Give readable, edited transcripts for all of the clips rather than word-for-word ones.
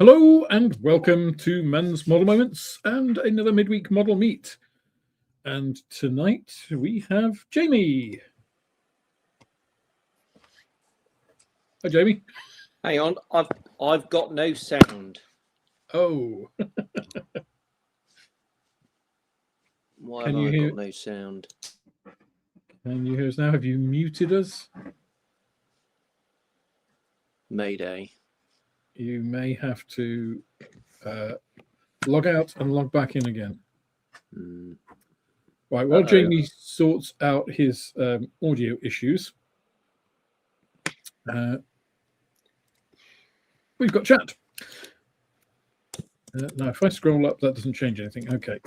Hello and welcome to Men's Model Moments and another midweek model meet. And tonight we have Jamie. Hi, Jamie. Hang on, I've got no sound. Oh. Why have I got no sound? Can you hear us now? Have you muted us? Mayday. You may have to log out and log back in again. Right, while Jamie sorts out his audio issues, we've got chat. Now, if I scroll up, that doesn't change anything. Okay.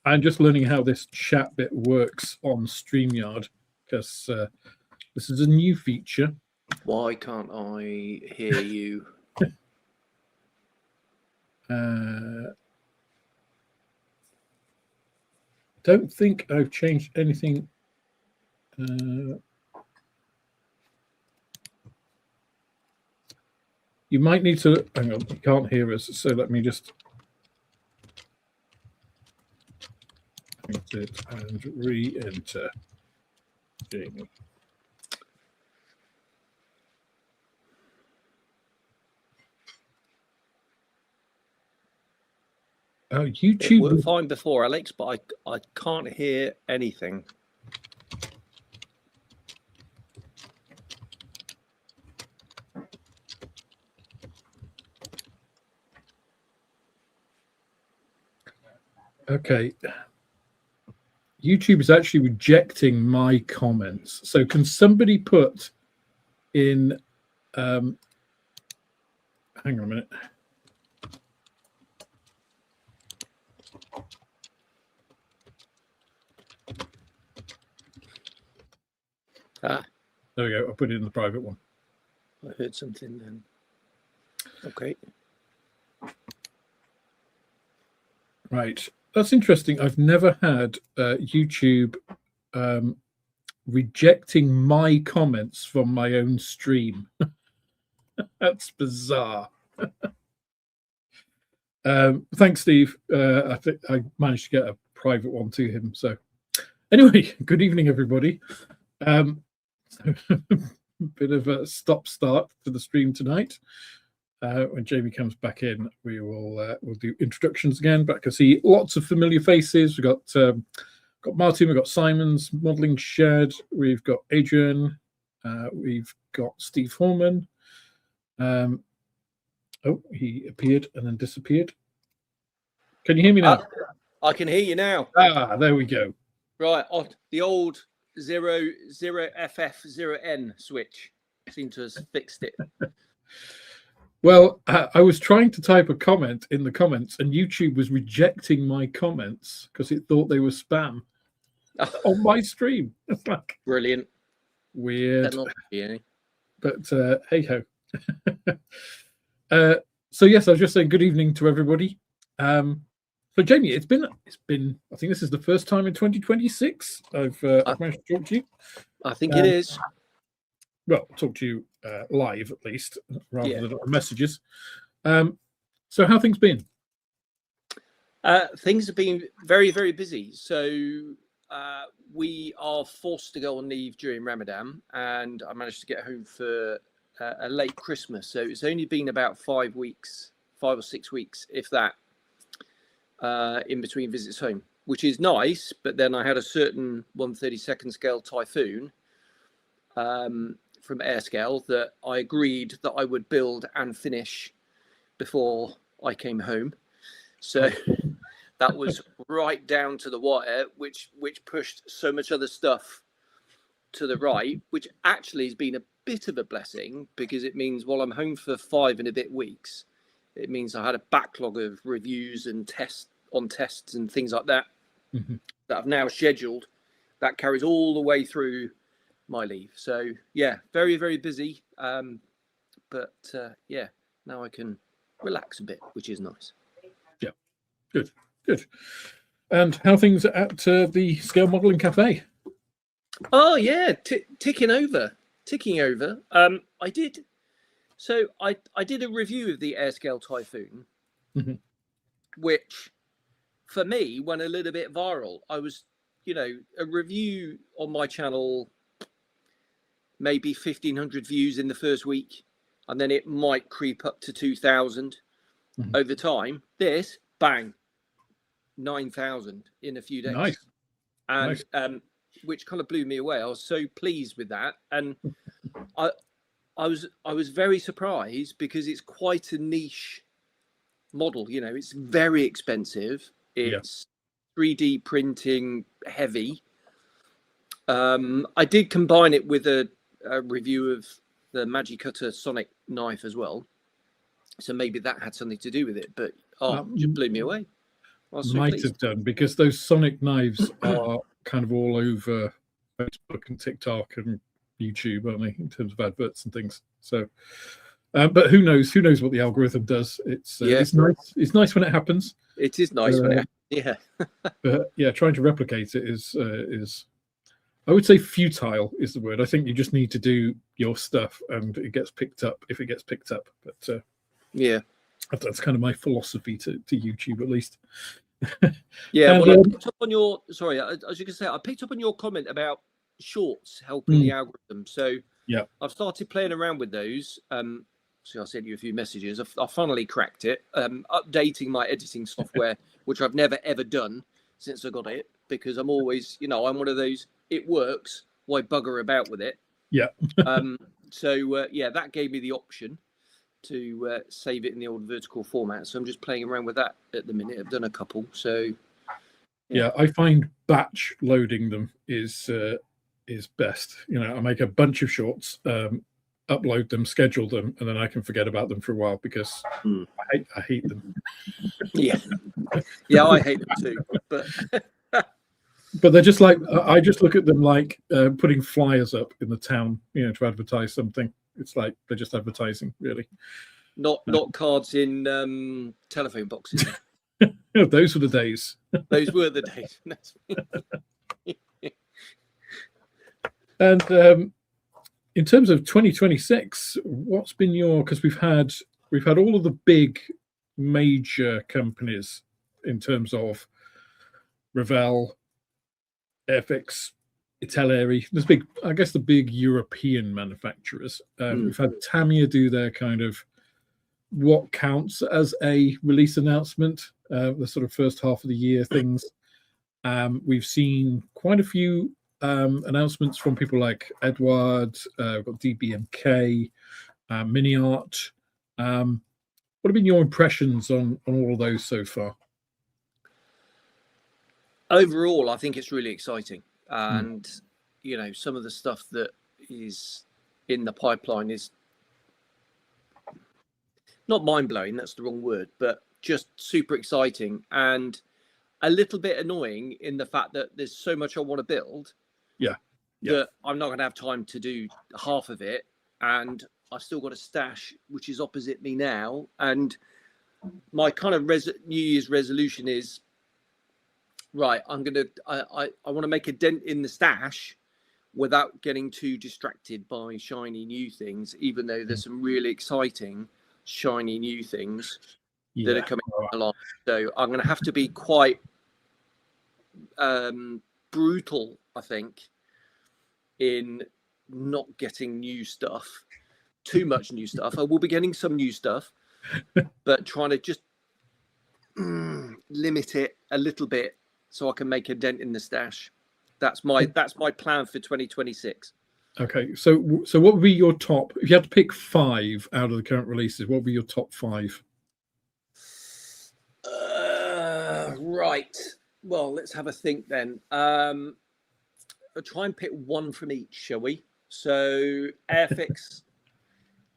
I'm just learning how this chat bit works on StreamYard because this is a new feature. Why can't I hear you? Don't think I've changed anything. You might need to, hang on, you can't hear us, so let me just exit and re-enter. Jamie. Oh, YouTube. It worked fine before, Alex, but I can't hear anything. Okay. YouTube is actually rejecting my comments. So can somebody put in, hang on a minute. There we go. I put it in the private one. I heard something then. Okay. Right. That's interesting. I've never had YouTube rejecting my comments from my own stream. That's bizarre. Thanks, Steve. I think I managed to get a private one to him. So anyway, good evening, everybody. Bit of a stop-start to the stream tonight. When Jamie comes back in, we will we'll do introductions again. But I can see lots of familiar faces. We've got Martin, we've got Simon's Modelling Shed, we've got Adrian, we've got Steve Horman. Oh, he appeared and then disappeared. Can you hear me now? I can hear you now. Ah, there we go. Right, off the old 0FF0N switch seemed to have fixed it. Well, I was trying to type a comment in the comments, and YouTube was rejecting my comments because it thought they were spam on my stream. It's like brilliant, weird. Yeah. But hey ho. So yes, I was just saying good evening to everybody. So Jamie, it's been. I think this is the first time in 2026 I've managed to talk to you. I think it is. Well, talk to you live at least, rather than on messages. So how things been? Things have been very, very busy. So we are forced to go on leave during Ramadan, and I managed to get home for a late Christmas. So it's only been about 5 or 6 weeks, if that, in between visits home, which is nice. But then I had a certain 1/32 scale typhoon from Airscale that I agreed that I would build and finish before I came home. So that was right down to the wire, which pushed so much other stuff to the right, which actually has been a bit of a blessing because it means while I'm home for 5 and a bit weeks, it means I had a backlog of reviews and tests and things like that that I've now scheduled. That carries all the way through my leave. So yeah, very, very busy. But yeah, now I can relax a bit, which is nice. Yeah, good. And how things at the Scale Modelling Cafe? Oh yeah, ticking over. I did So I did a review of the Airscale Typhoon, Mhm. which for me went a little bit viral. I was, a review on my channel, maybe 1,500 views in the first week, and then it might creep up to 2,000 Mhm. over time. This, bang, 9,000 in a few days. Nice. And Nice. which kind of blew me away. I was so pleased with that, and I was very surprised because it's quite a niche model. It's very expensive. Yeah. It's 3D printing heavy. I did combine it with a review of the Magicutter Sonic knife as well, so maybe that had something to do with it. But just blew me away. I was so Might pleased. have done, because those Sonic knives are kind of all over Facebook and TikTok and YouTube, aren't they, in terms of adverts and things. So, but who knows? Who knows what the algorithm does? It's nice. It's nice when it happens. It is nice when it happens. Yeah. But yeah, trying to replicate it is I would say futile is the word. I think you just need to do your stuff and it gets picked up if it gets picked up. But yeah, that's kind of my philosophy to YouTube, at least. Yeah, And, well, I picked up on your. Sorry, as you can say, I picked up on your comment about shorts helping the algorithm. So yeah, I've started playing around with those. So I sent you a few messages. I finally cracked it. Updating my editing software, which I've never ever done since I got it, because I'm always, I'm one of those. It works. Why bugger about with it? yeah. So that gave me the option to save it in the old vertical format. So I'm just playing around with that at the minute. I've done a couple. So Yeah, I find batch loading them is best. I make a bunch of shorts, upload them, schedule them, and then I can forget about them for a while because I hate them. Yeah, I hate them too. But they're just like, I just look at them like putting flyers up in the town, to advertise something. It's like they're just advertising, really. Not cards in telephone boxes. Those were the days. Those were the days. And in terms of 2026, what's been because we've had all of the big major companies in terms of Revell, Airfix, Italeri. There's the big European manufacturers. We've had Tamiya do their kind of what counts as a release announcement, the sort of first half of the year things. We've seen quite a few announcements from people like Edward, we've got DBMK, Mini Art. What have been your impressions on all of those so far? Overall, I think it's really exciting. And, some of the stuff that is in the pipeline is not mind-blowing, that's the wrong word, but just super exciting and a little bit annoying in the fact that there's so much I want to build that I'm not going to have time to do half of it. And I've still got a stash, which is opposite me now. And my kind of New Year's resolution is, right, I want to make a dent in the stash without getting too distracted by shiny new things, even though there's some really exciting shiny new things that are coming along. So I'm going to have to be quite brutal, I think, in not getting new stuff, too much new stuff. I will be getting some new stuff, but trying to just limit it a little bit so I can make a dent in the stash. That's my plan for 2026. Okay, so what would be your top, if you had to pick 5 out of the current releases, what would be your top 5? Right. Well, let's have a think then. I'll try and pick one from each, shall we? So Airfix.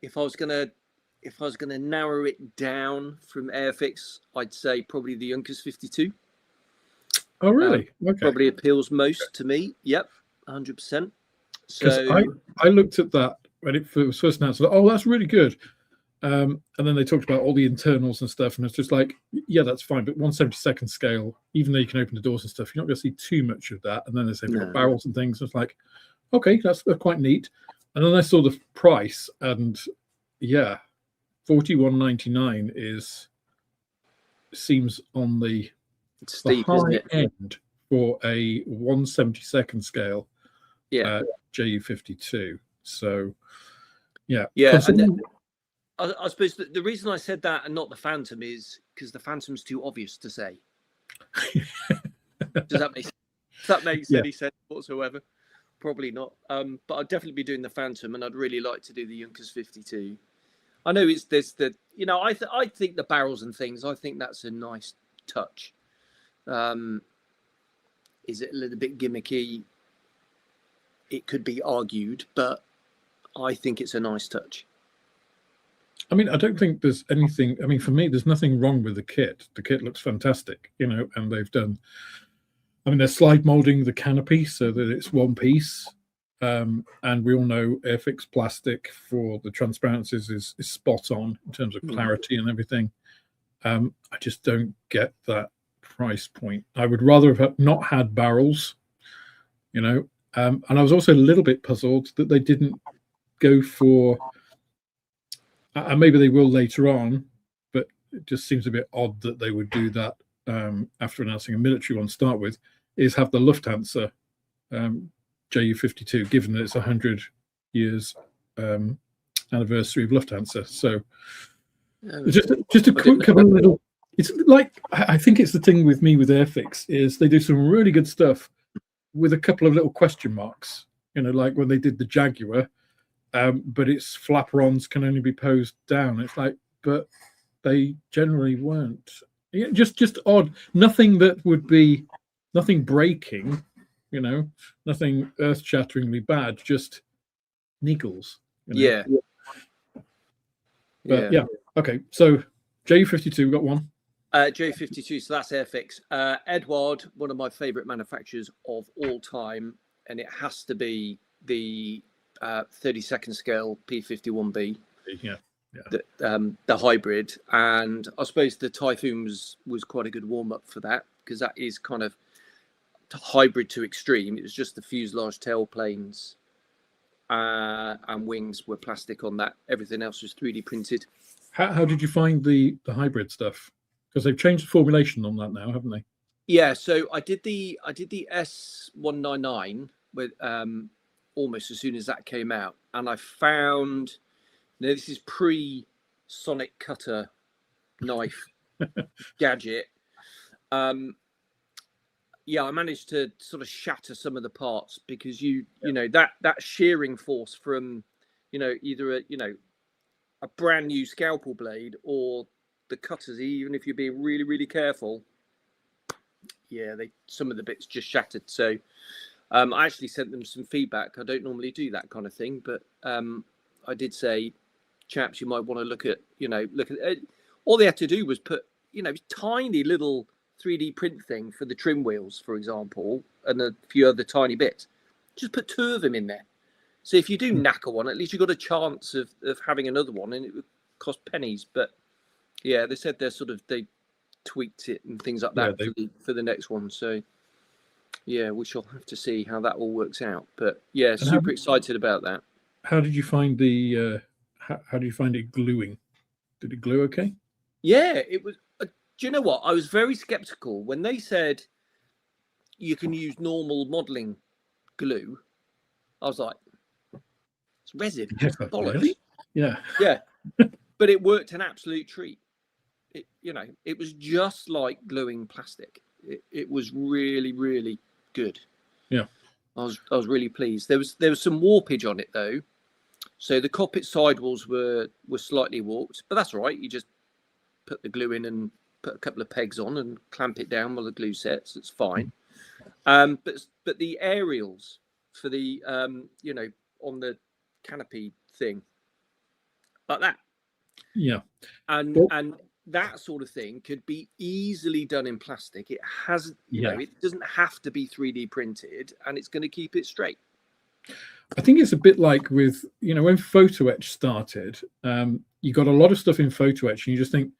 if I was gonna narrow it down from Airfix, I'd say probably the Junkers 52. Oh, really? Okay. Probably appeals most to me. Yep, 100%. So I looked at that when it was first announced. Oh, that's really good. And then they talked about all the internals and stuff, and it's just like, yeah, that's fine. But 1/72 scale, even though you can open the doors and stuff, you're not going to see too much of that. And then they say they've got barrels and things. It's like, okay, that's quite neat. And then I saw the price, and yeah, 41.99 seems on the It's steep, high isn't it? end for a 1/72 scale Yeah. JU52. So yeah, Yeah. And I suppose the reason I said that and not the Phantom is because the Phantom's too obvious to say. Does that make Yeah. any sense whatsoever? Probably not. But I'd definitely be doing the Phantom, and I'd really like to do the Junkers 52. I know there's the I think the barrels and things. I think that's a nice touch. Is it a little bit gimmicky? It could be argued, but I think it's a nice touch. I mean, I don't think there's anything. I mean, for me, there's nothing wrong with the kit. The kit looks fantastic, and they've done. I mean, they're slide molding the canopy so that it's one piece. And we all know Airfix plastic for the transparencies is spot on in terms of clarity and everything. I just don't get that price point. I would rather have not had barrels, and I was also a little bit puzzled that they didn't go for, and maybe they will later on, but it just seems a bit odd that they would do that after announcing a military one to start with, is have the Lufthansa JU52, given that it's 100 years anniversary of Lufthansa. So just a quick couple of little. It's like, I think it's the thing with me with Airfix is they do some really good stuff with a couple of little question marks. Like when they did the Jaguar, but its flaperons can only be posed down. It's like, but they generally weren't. Yeah, just odd. Nothing that would be nothing breaking. Nothing earth-shatteringly bad, just niggles. Yeah. But yeah. Okay. So JU52, we've got one. JU52, so that's Airfix. Edward, one of my favourite manufacturers of all time, and it has to be the 32nd scale P51B. Yeah. The hybrid, and I suppose the Typhoon was quite a good warm-up for that, because that is kind of hybrid to extreme. It was just the fuselage tailplanes and wings were plastic on that. Everything else was 3D printed. How did you find the hybrid stuff? Because they've changed the formulation on that now, haven't they? Yeah, so I did the S199 with almost as soon as that came out, and I found this is pre-sonic cutter knife gadget. Yeah, I managed to sort of shatter some of the parts because that shearing force from either a brand new scalpel blade or the cutters, even if you're being really, really careful, some of the bits just shattered. So I actually sent them some feedback. I don't normally do that kind of thing, but I did say, chaps, you might want to look at all they had to do was put tiny little 3D print thing for the trim wheels, for example, and a few other tiny bits. Just put 2 of them in there. So if you do knacker one, at least you've got a chance of having another one, and it would cost pennies. But yeah, they said they tweaked it and things like that for the next one. So yeah, we shall have to see how that all works out. But yeah, super excited about that. How did you find how do you find it gluing? Did it glue okay? Yeah, it was. Do you know what? I was very skeptical when they said you can use normal modelling glue. I was like, it's resin. Bollocks. Really? Yeah. Yeah. But it worked an absolute treat. It was just like gluing plastic. It was really, really good. Yeah. I was really pleased. There was some warpage on it though. So the cockpit sidewalls were slightly warped, but that's all right. You just put the glue in and put a couple of pegs on and clamp it down while the glue sets. It's fine. But the aerials for the on the canopy thing like that, and that sort of thing could be easily done in plastic. It has it doesn't have to be 3D printed, and it's going to keep it straight. I think it's a bit like with when photo etch started, you got a lot of stuff in photo etch and you just think,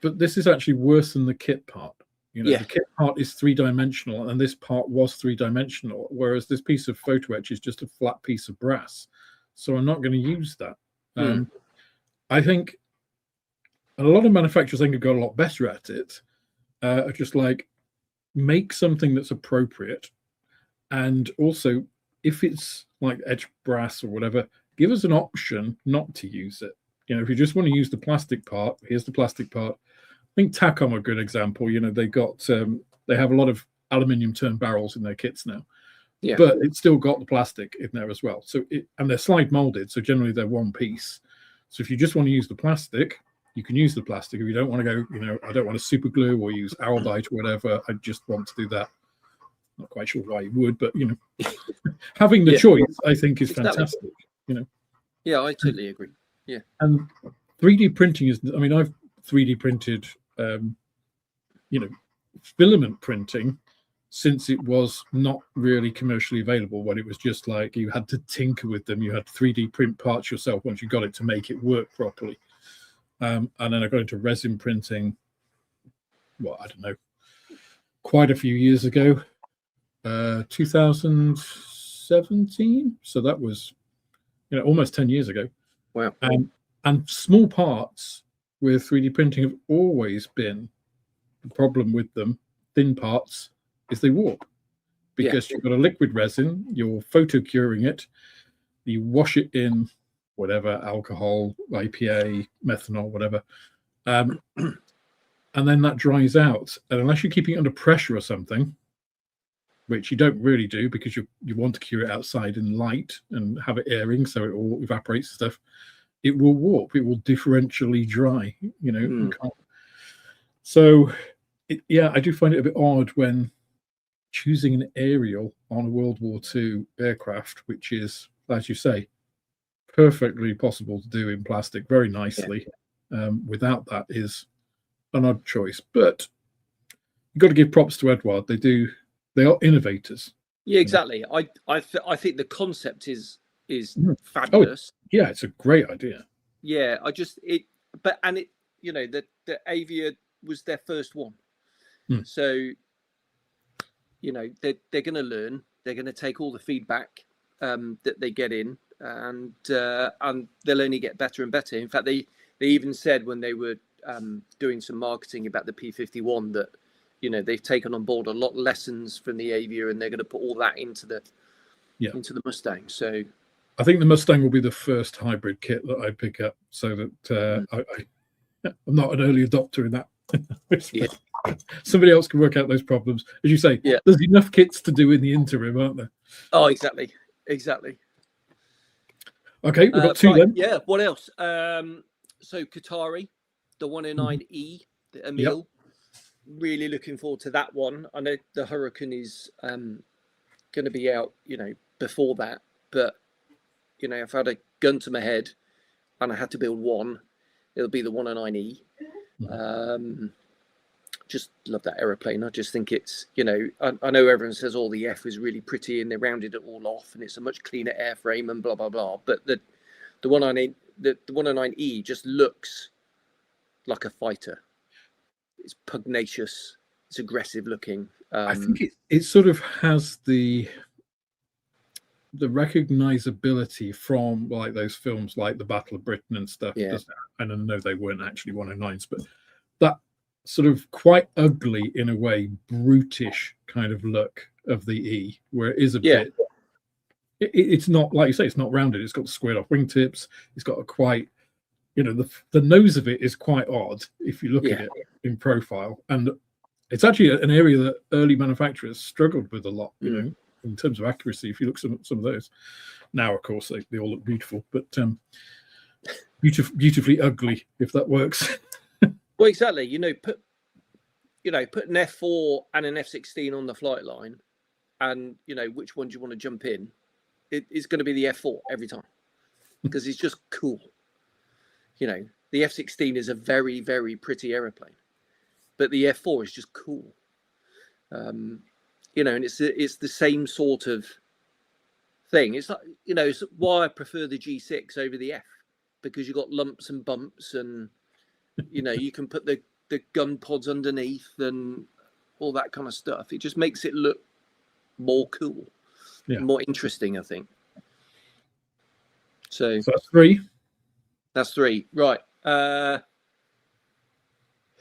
but this is actually worse than the kit part. The kit part is 3-dimensional, and this part was 3-dimensional, whereas this piece of photo etch is just a flat piece of brass. So I'm not going to use that. I think a lot of manufacturers think have got a lot better at it. Are just like, make something that's appropriate, and also if it's like edge brass or whatever, give us an option not to use it. You know, if you just want to use the plastic part, here's the plastic part. I think Tacom are a good example. You know, they have a lot of aluminium turned barrels in their kits now, but it's still got the plastic in there as well. So and they're slide molded, so generally they're one piece. So if you just want to use the plastic, you can use the plastic. If you don't want to go, you know, I don't want to super glue or use Araldite or whatever, I just want to do that. Not quite sure why you would, but you know, having the choice, I think, is fantastic. You know. Yeah, I totally agree. Yeah. And 3D printing is, I mean, I've 3D printed, you know, filament printing since it was not really commercially available, when it was just like you had to tinker with them. You had 3D print parts yourself once you got it to make it work properly. And then I got into resin printing, well, I don't know, quite a few years ago, 2017. So that was, you know, almost 10 years ago. Wow. And small parts with 3D printing have always been the problem with them. Thin parts is they warp, because you've got a liquid resin, you're photo curing it, you wash it in whatever, alcohol, IPA, methanol, whatever, and then that dries out. And unless you're keeping it under pressure or something, which you don't really do, because you want to cure it outside in light and have it airing so it all evaporates and stuff, it will warp. It will differentially dry, you know. So, I do find it a bit odd when choosing an aerial on a World War II aircraft, which is, as you say, perfectly possible to do in plastic very nicely. Without that is an odd choice. But you've got to give props to Edouard. They are innovators. Yeah, exactly. I think the concept is fabulous. Oh, yeah, it's a great idea. Yeah, you know, the Avia was their first one. So, you know, they're going to learn. They're going to take all the feedback that they get in, and they'll only get better and better. In fact, they even said when they were doing some marketing about the P51 that, you know, they've taken on board a lot of lessons from the Avia, and they're going to put all that into the Mustang. So I think the Mustang will be the first hybrid kit that I pick up, so that I'm not an early adopter in that. Somebody else can work out those problems. As you say, there's enough kits to do in the interim, aren't there? Oh, exactly. Okay, we've got two then. Yeah, what else? So Qatari, the 109E, the Emil. Really looking forward to that one. I know the Hurricane is going to be out, you know, before that, but you know, if I had a gun to my head and I had to build one, it'll be the 109E. Just love that aeroplane. I just think it's, you know, I know everyone says all the F is really pretty and they rounded it all off and it's a much cleaner airframe and blah blah blah, but the 109E just looks like a fighter. It's pugnacious, it's aggressive looking. I think it sort of has the recognizability from like those films like the Battle of Britain and stuff. And I know they weren't actually 109s, but that sort of quite ugly, in a way, brutish kind of look of the E, where it is a bit, it's not, like you say, it's not rounded. It's got squared off wingtips. It's got a quite, you know, the nose of it is quite odd if you look at it in profile. And it's actually an area that early manufacturers struggled with a lot, you know, in terms of accuracy. If you look at some of those now, of course, they all look beautiful, but beautifully ugly, if that works. Well, exactly. You know, put an F4 and an F16 on the flight line, and you know which one do you want to jump in? It's going to be the F4 every time because it's just cool. You know, the F16 is a very, very pretty aeroplane, but the F4 is just cool. You know, and it's the same sort of thing. It's like, you know, it's why I prefer the G6 over the F, because you got lumps and bumps and, you know, you can put the gun pods underneath and all that kind of stuff. It just makes it look more cool, more interesting, I think. So that's 3. That's 3. Right.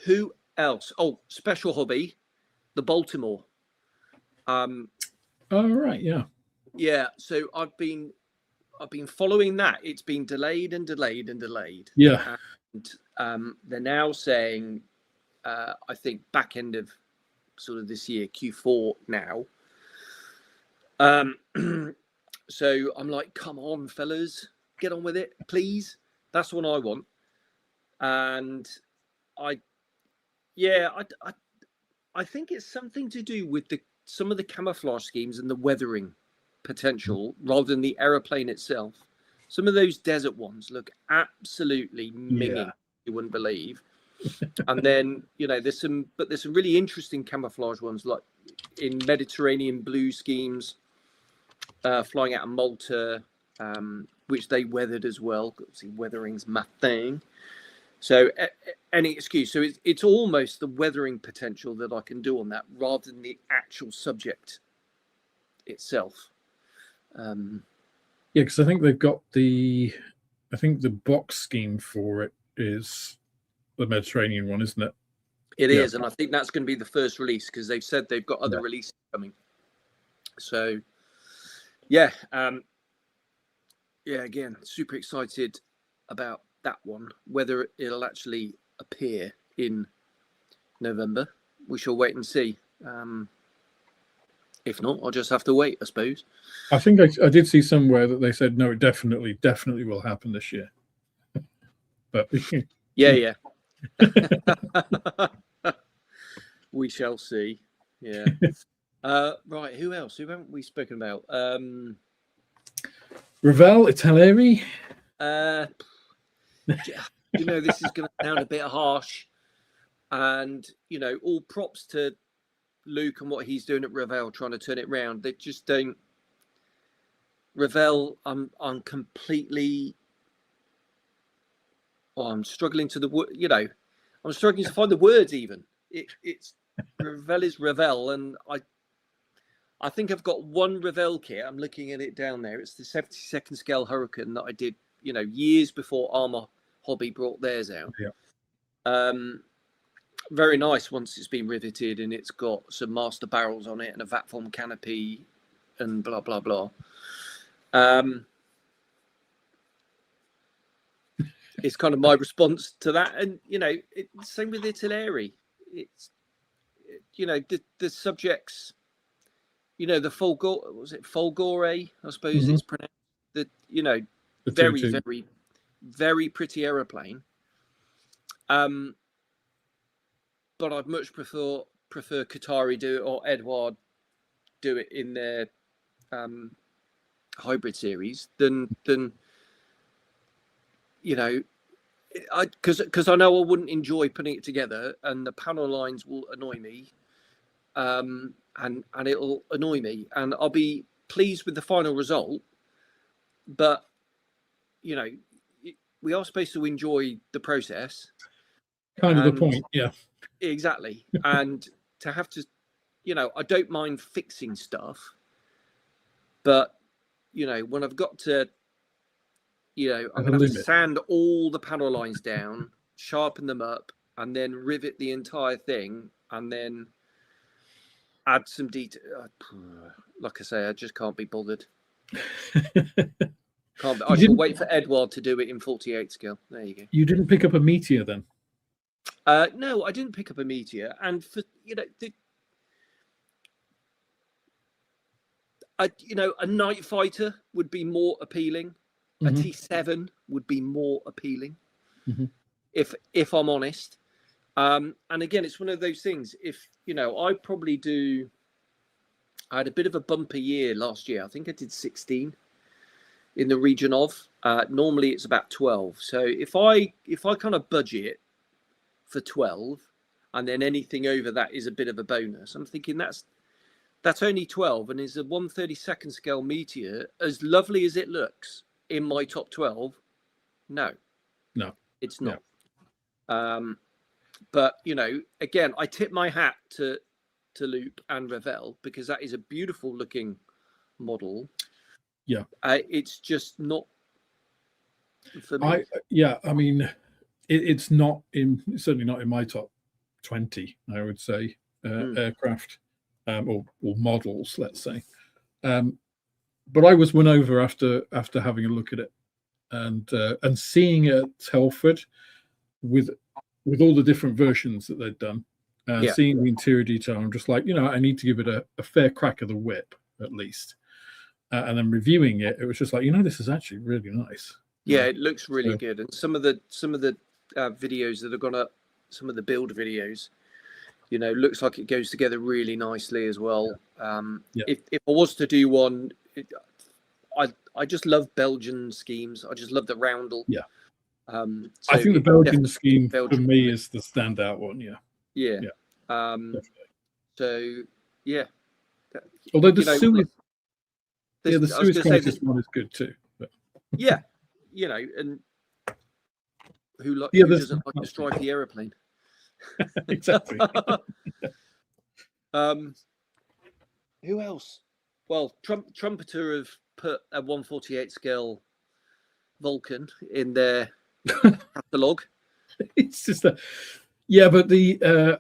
Who else? Oh, special hobby, the Baltimore. Oh, right, yeah. Yeah. So I've been following that. It's been delayed and delayed and delayed. Yeah. And they're now saying, I think back end of sort of this year, Q4 now. So I'm like, come on, fellas, get on with it, please. That's what I want. And I think it's something to do with some of the camouflage schemes and the weathering potential rather than the aeroplane itself. Some of those desert ones look absolutely minging, you wouldn't believe. And then, there's some really interesting camouflage ones, like in Mediterranean blue schemes, flying out of Malta, which they weathered as well. Obviously, weathering's my thing. So any excuse. So it's almost the weathering potential that I can do on that rather than the actual subject itself. Yeah, because I think they've got the box scheme for it is the Mediterranean one, isn't it? It is, and I think that's going to be the first release because they've said they've got other releases coming. So, again, super excited about that one. Whether it'll actually appear in November, we shall wait and see. If not, I'll just have to wait, I suppose. I think I did see somewhere that they said, no, it definitely will happen this year. But yeah. We shall see. Yeah. Right. Who else? Who haven't we spoken about? Ravel Italeri. This is going to sound a bit harsh, and all props to Luke and what he's doing at Ravel, trying to turn it around. They just don't. Ravel, I'm completely. Oh, I'm struggling to I'm struggling to find the words even. It's Ravel is Ravel, and I think I've got one Ravel kit. I'm looking at it down there. It's the 72nd scale Hurricane that I did, years before Armour Hobby brought theirs out. Yeah. Very nice once it's been riveted, and it's got some master barrels on it and a vat form canopy and blah blah blah. It's kind of my response to that, and same with Italeri. It's the subjects, the Folgore, was it Folgore? I suppose it's pronounced. The very very very pretty aeroplane. But I'd much prefer Qatari do it or Edouard do it in their hybrid series than because I know I wouldn't enjoy putting it together, and the panel lines will annoy me, and it'll annoy me, and I'll be pleased with the final result, but we are supposed to enjoy the process. Kind of the point, yeah. Exactly. And to have to, I don't mind fixing stuff, but when I've got to, I'm going to have to sand all the panel lines down, sharpen them up, and then rivet the entire thing, and then add some detail. Like I say, I just can't be bothered. I shall wait for Edouard to do it in 48 scale. There you go. You didn't pick up a Meteor then? No, I didn't pick up a Meteor, and for a Night Fighter would be more appealing. A T7 would be more appealing, if I'm honest. And again, it's one of those things. If I probably do. I had a bit of a bumper year last year. I think I did 16 in the region of. Normally it's about 12. So if I kind of budget for 12, and then anything over that is a bit of a bonus, I'm thinking that's only 12, and is a 1/32nd scale Meteor as lovely as it looks in my top 12? No, it's not. But again, I tip my hat to Loop and Ravel, because that is a beautiful looking model. Yeah, it's just not for me. I mean, it's certainly not in my top 20, I would say, aircraft or models, let's say. But I was won over after having a look at it and seeing it at Telford with all the different versions that they'd done, seeing the interior detail. I'm just like, I need to give it a fair crack of the whip at least. And then reviewing it, it was just like, this is actually really nice. Yeah, it looks really good. And some of the videos that have gone up, some of the build videos, looks like it goes together really nicely as well. If I was to do one, I just love Belgian schemes. I just love the roundel. Yeah. So I think the Belgian scheme for me is the standout one. Yeah. So yeah. Although the Suez Crisis one is good too. But. Yeah, and who doesn't like a stripy aeroplane? Exactly. Who else? Well, Trumpeter have put a 148 scale Vulcan in their catalogue. It's just but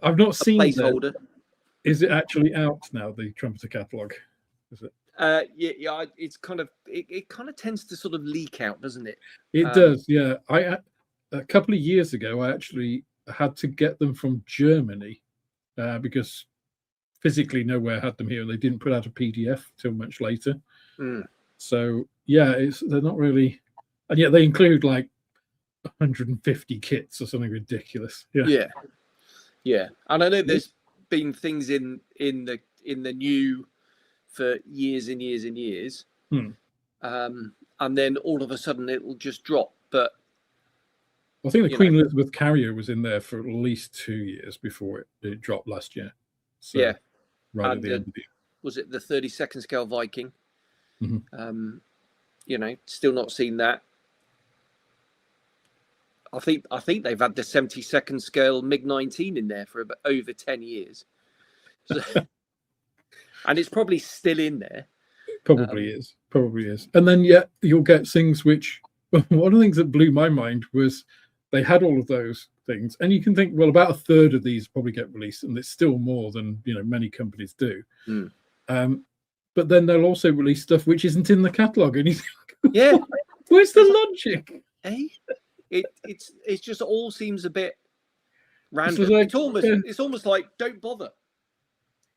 I've not seen placeholder. Is it actually out now? The Trumpeter catalogue, is it? Yeah. It's it kind of tends to sort of leak out, doesn't it? It does. Yeah. A couple of years ago, I actually had to get them from Germany because physically nowhere had them here, and they didn't put out a PDF till much later. So they're not really, and yet they include like 150 kits or something ridiculous. Yeah. And I know there's been things in the new for years and years and years, and then all of a sudden it will just drop. But I think the Queen Elizabeth Carrier was in there for at least 2 years before it dropped last year. So, right at the end of the year. Was it the 32nd scale Viking? Still not seen that. I think they've had the 72nd scale MiG-19 in there for about over 10 years. So, and it's probably still in there. Probably is. And then you'll get things which one of the things that blew my mind was they had all of those things, and you can think, well, about a third of these probably get released, and it's still more than many companies do. But then they'll also release stuff which isn't in the catalogue, and you think, where's the logic? It's just all seems a bit random. It's almost like don't bother.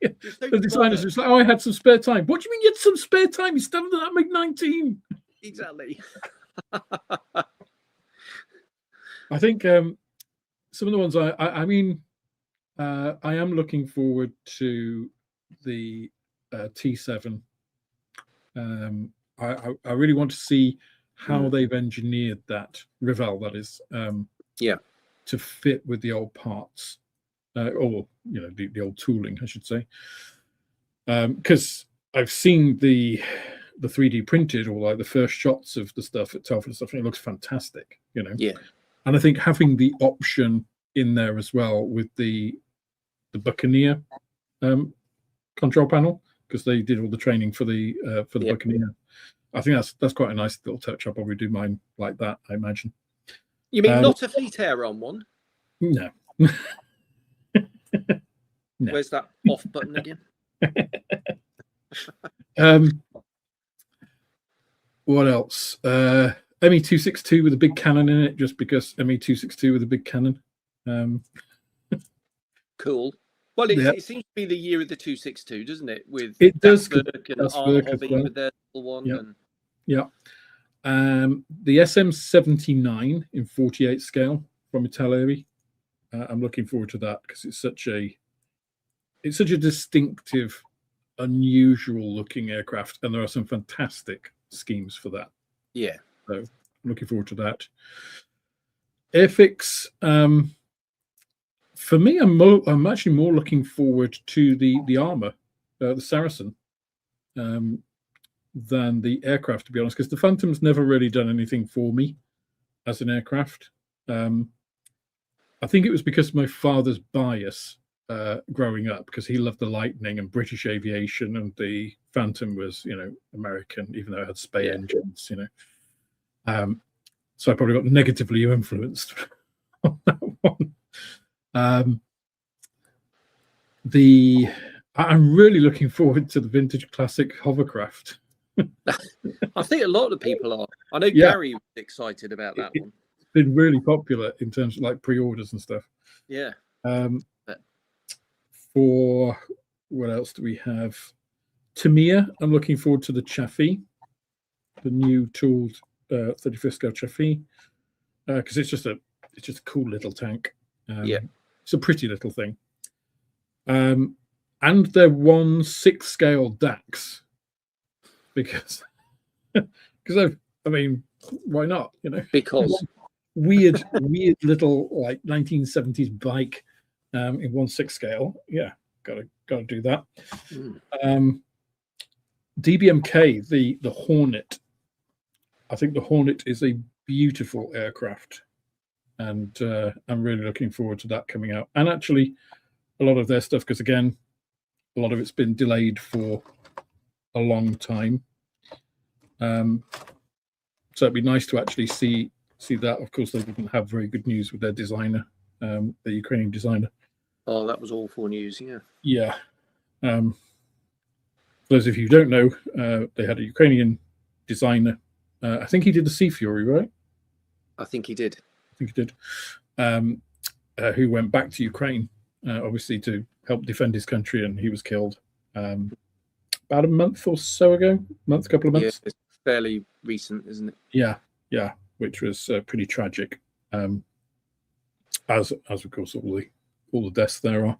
Yeah. The designers are just like, I had some spare time. What do you mean you had some spare time? You still have that MiG-19. Exactly. I think some of the ones I am looking forward to the T7. I really want to see how they've engineered that Revell, that is, to fit with the old parts, or the old tooling, I should say, because I've seen the 3D printed or like the first shots of the stuff at Telford and stuff, and it looks fantastic, And I think having the option in there as well with the Buccaneer control panel, because they did all the training for the Buccaneer. I think that's quite a nice little touch. I'll probably do mine like that, I imagine. You mean not a Fleet Air on one? No. No. Where's that off button again? What else? ME262 with a big cannon in it, just because ME262 with a big cannon. Cool. Well, it seems to be the year of the 262, doesn't it? With it does and Hobby with their little one. The SM79 in 48 scale from Italy. I'm looking forward to that because it's such a distinctive, unusual looking aircraft, and there are some fantastic schemes for that. Yeah. So I'm looking forward to that. Airfix, for me, I'm actually more looking forward to the armor, the Saracen, than the aircraft, to be honest, because the Phantom's never really done anything for me as an aircraft. I think it was because of my father's bias growing up, because he loved the Lightning and British aviation, and the Phantom was, American, even though it had Spey engines, So I probably got negatively influenced on that one. I'm really looking forward to the vintage classic hovercraft. I think a lot of people are. I know Yeah. Gary was excited about that one. It's been really popular in terms of like pre-orders and stuff. Yeah. For what else do we have? Tamiya, I'm looking forward to the Chaffee, the new tooled 35th scale Chaffee, because it's just a cool little tank. Yeah. It's a pretty little thing. And their 1/6 scale DAX, because I mean, why not? You know, Because weird little like 1970s bike in 1/6 scale. Yeah, gotta do that. DBMK, the Hornet. I think the Hornet is a beautiful aircraft, and I'm really looking forward to that coming out. And actually, a lot of their stuff, because again, a lot of it's been delayed for a long time. So it'd be nice to actually see that. Of course, they didn't have very good news with their designer, the Ukrainian designer. Oh, that was awful news. Yeah. Yeah. For those of you who don't know, they had a Ukrainian designer. I think he did the Sea Fury, right? I think he did. Who went back to Ukraine, obviously to help defend his country, and he was killed about a month or so ago. Couple of months. Yeah, it's fairly recent, isn't it? Yeah, which was pretty tragic. As of course all the deaths there are.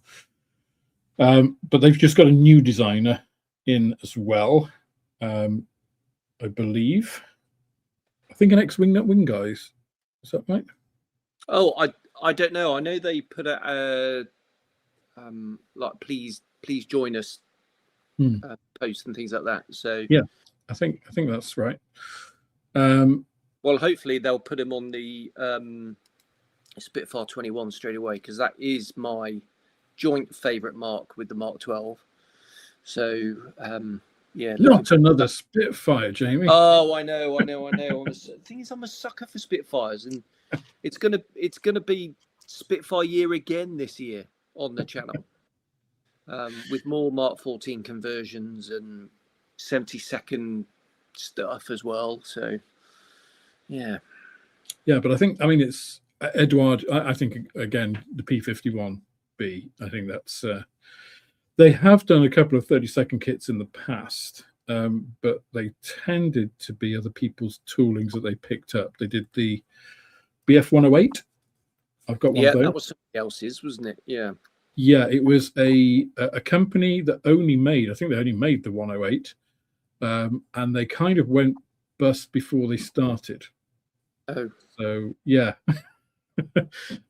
But they've just got a new designer in as well. I believe. I think an ex-Wing Nut Wing guys. Is that right? Oh, I don't know. I know they put a like please join us posts and things like that. So yeah, I think that's right. Well, hopefully they'll put him on the Spitfire 21 straight away, because that is my joint favourite Mark with the Mark 12. So yeah. Not another Spitfire, Jamie. Oh, I know. The thing is, I'm a sucker for Spitfires, and it's gonna be Spitfire year again this year on the channel, with more Mark 14 conversions and 72nd stuff as well. So yeah, but I mean it's Edward. I think again the P51B. I think that's they have done a couple of 32nd kits in the past, but they tended to be other people's toolings that they picked up. They did the BF 108. I've got one of those. That was somebody else's, wasn't it? Yeah, it was a company that only made, I think they only made the 108, and they kind of went bust before they started. Oh, so yeah,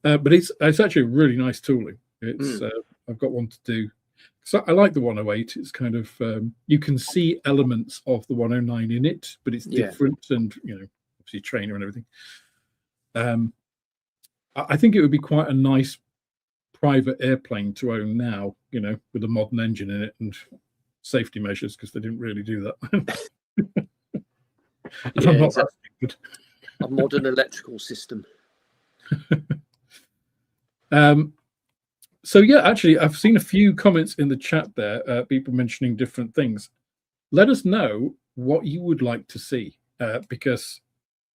but it's actually a really nice tooling. It's I've got one to do. So I like the 108. It's kind of you can see elements of the 109 in it, but it's different, and obviously trainer and everything. I think it would be quite a nice private airplane to own now, with a modern engine in it and safety measures, because they didn't really do that. I'm not that stupid. A modern electrical system. So yeah, actually, I've seen a few comments in the chat there, people mentioning different things. Let us know what you would like to see, because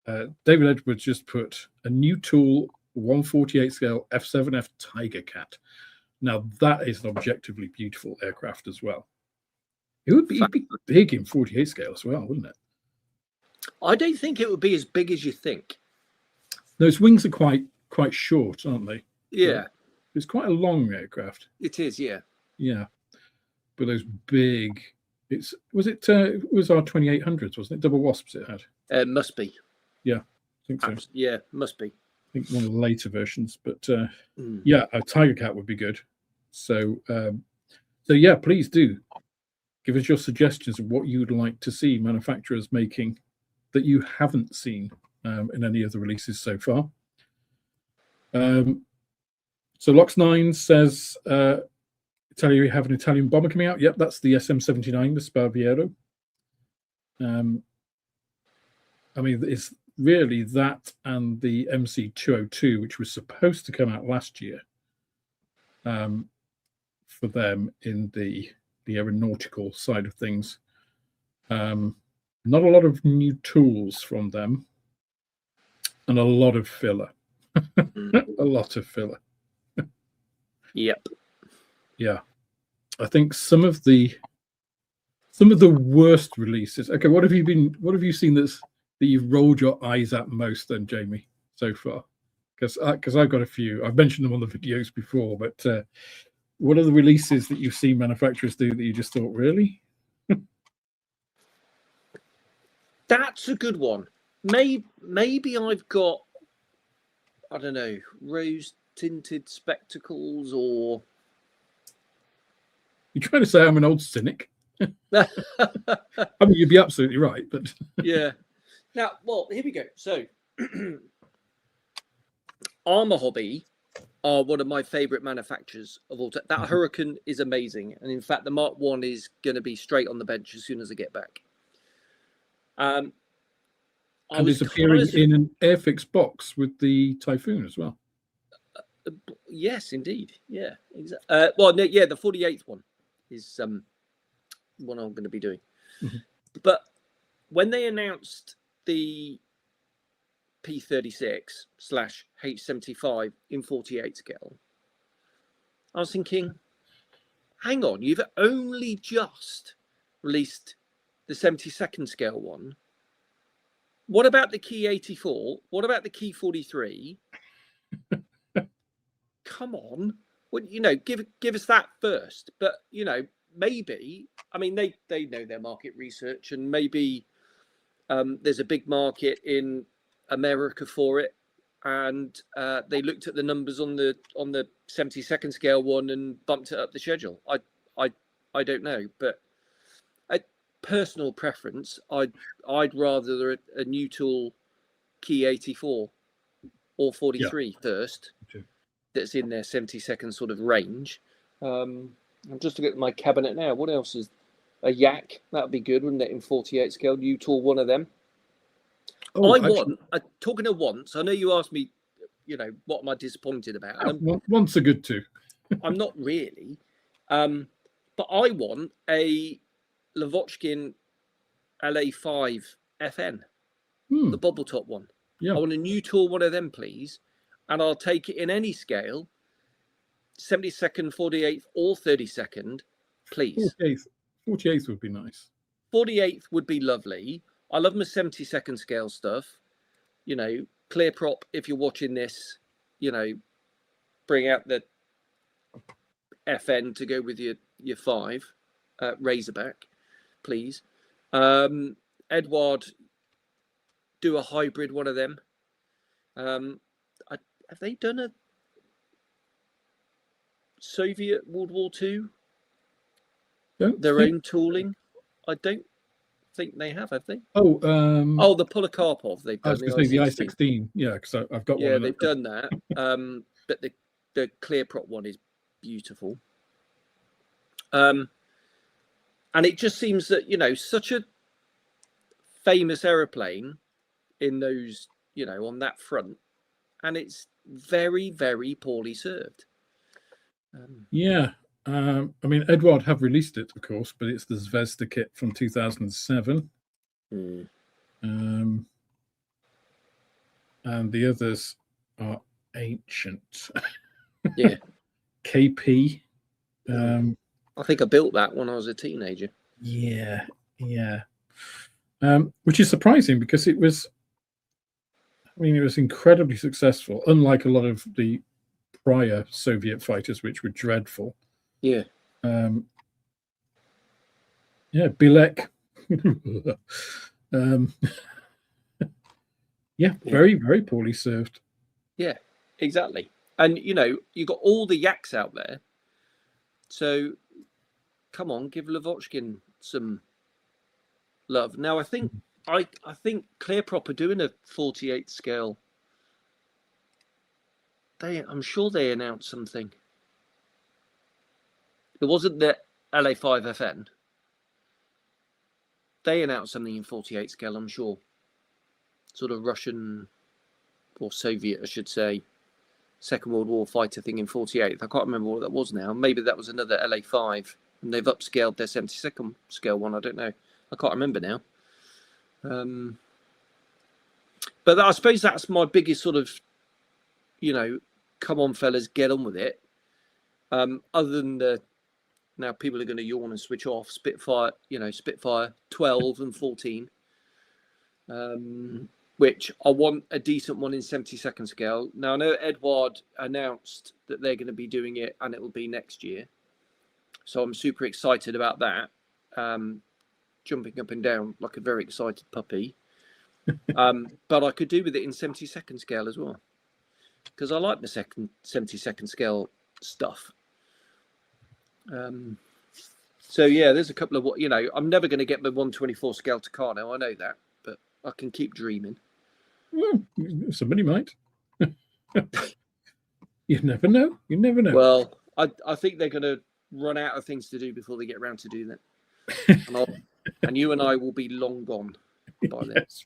David Edwards just put a new tool, 148 scale F7F Tiger Cat. Now that is an objectively beautiful aircraft as well. It would be big in 48 scale as well, wouldn't it? I don't think it would be as big as you think. No, its wings are quite short, aren't they? Yeah. It's quite a long aircraft. It is, yeah. Yeah. But those big, it was our 2800s, wasn't it? Double Wasps it had. Must be. Yeah, I think so. Yeah, must be. I think one of the later versions, but yeah, a Tiger Cat would be good. So yeah, please do give us your suggestions of what you would like to see manufacturers making that you haven't seen in any of the releases so far. So Lox9 says, Italy, we have an Italian bomber coming out. Yep, that's the SM-79, the Sparviero. I mean, really that and the MC202, which was supposed to come out last year, for them in the aeronautical side of things. Not a lot of new tools from them, and a lot of filler. A lot of filler. Yep. Yeah, I think some of the worst releases. Okay, what have you seen that you've rolled your eyes at most then, Jamie, so far? Because I've got a few. I've mentioned them on the videos before, but what are the releases that you've seen manufacturers do that you just thought, really? That's a good one. Maybe I've got, I don't know, rose tinted spectacles, or You're trying to say I'm an old cynic? I mean, you'd be absolutely right, but yeah. Now, well, here we go. So, Armor Hobby are one of my favorite manufacturers of all time. That Hurricane is amazing, and in fact, the Mark 1 is going to be straight on the bench as soon as I get back. And it's appearing in an Airfix box with the Typhoon as well. Yes, indeed. Yeah, exactly. Well, no, yeah, the 48th one is one I'm going to be doing. But when they announced the P36/H75 in 48 scale, I was thinking, hang on, you've only just released the 72nd scale one. What about the Key 84? What about the Key 43? Come on. Well, give us that first. But, maybe, I mean, they know their market research, and maybe there's a big market in America for it. And they looked at the numbers on the 72nd scale one and bumped it up the schedule. I don't know, but personal preference, I'd rather a new tool Key 84 or 43 first. That's in their 72nd sort of range. I'm just looking at my cabinet now. What else is a Yak? That would be good, wouldn't it? In 48 scale, new tool, one of them. Talking of once, I know you asked me, what am I disappointed about? Once a good two. I'm not really. But I want a Lavochkin LA5 FN, the bobble top one. Yeah. I want a new tool, one of them, please. And I'll take it in any scale, 72nd, 48th, or 32nd, please. 48th would be nice. 48th would be lovely. I love my 72nd scale stuff. Clear prop, if you're watching this, bring out the FN to go with your 5 Razorback, please. Edward, do a hybrid one of them. Have they done a Soviet World War II? Their own tooling? I don't think they have they? Oh, the Polikarpov. They've done. I was going to say the I-16. Yeah, because I've got one. Yeah, they've done that. But the clear prop one is beautiful. And it just seems that such a famous aeroplane in those on that front, and it's very, very poorly served. Yeah. I mean, Edward have released it, of course, but it's the Zvezda kit from 2007. And the others are ancient. Yeah. KP. I think I built that when I was a teenager. Yeah. Which is surprising because it was incredibly successful, unlike a lot of the prior Soviet fighters, which were dreadful. Yeah. Bilek. Very, very poorly served. Yeah, exactly. And you got all the Yaks out there. So come on, give Lavochkin some love. Now I think Clear Prop are doing a 48 scale. I'm sure they announced something. It wasn't the LA5 FN. They announced something in 48 scale, I'm sure. sort of Russian or Soviet, I should say, Second World War fighter thing in 48. I can't remember what that was now. Maybe that was another LA5, and they've upscaled their 72nd scale one. I don't know. I can't remember now. But I suppose that's my biggest sort of, come on, fellas, get on with it. Other than now people are going to yawn and switch off Spitfire 12 and 14, which I want a decent one in 72nd scale. Now I know Edward announced that they're going to be doing it and it will be next year. So I'm super excited about that. Jumping up and down like a very excited puppy. But I could do with it in 72nd scale as well, because I like the 72nd scale stuff. So yeah, there's a couple of I'm never going to get the 124 scale Tucano. I know that, but I can keep dreaming. Well, somebody might. You never know. You never know. Well, I think they're going to run out of things to do before they get around to do that. And you and I will be long gone by then. Yes,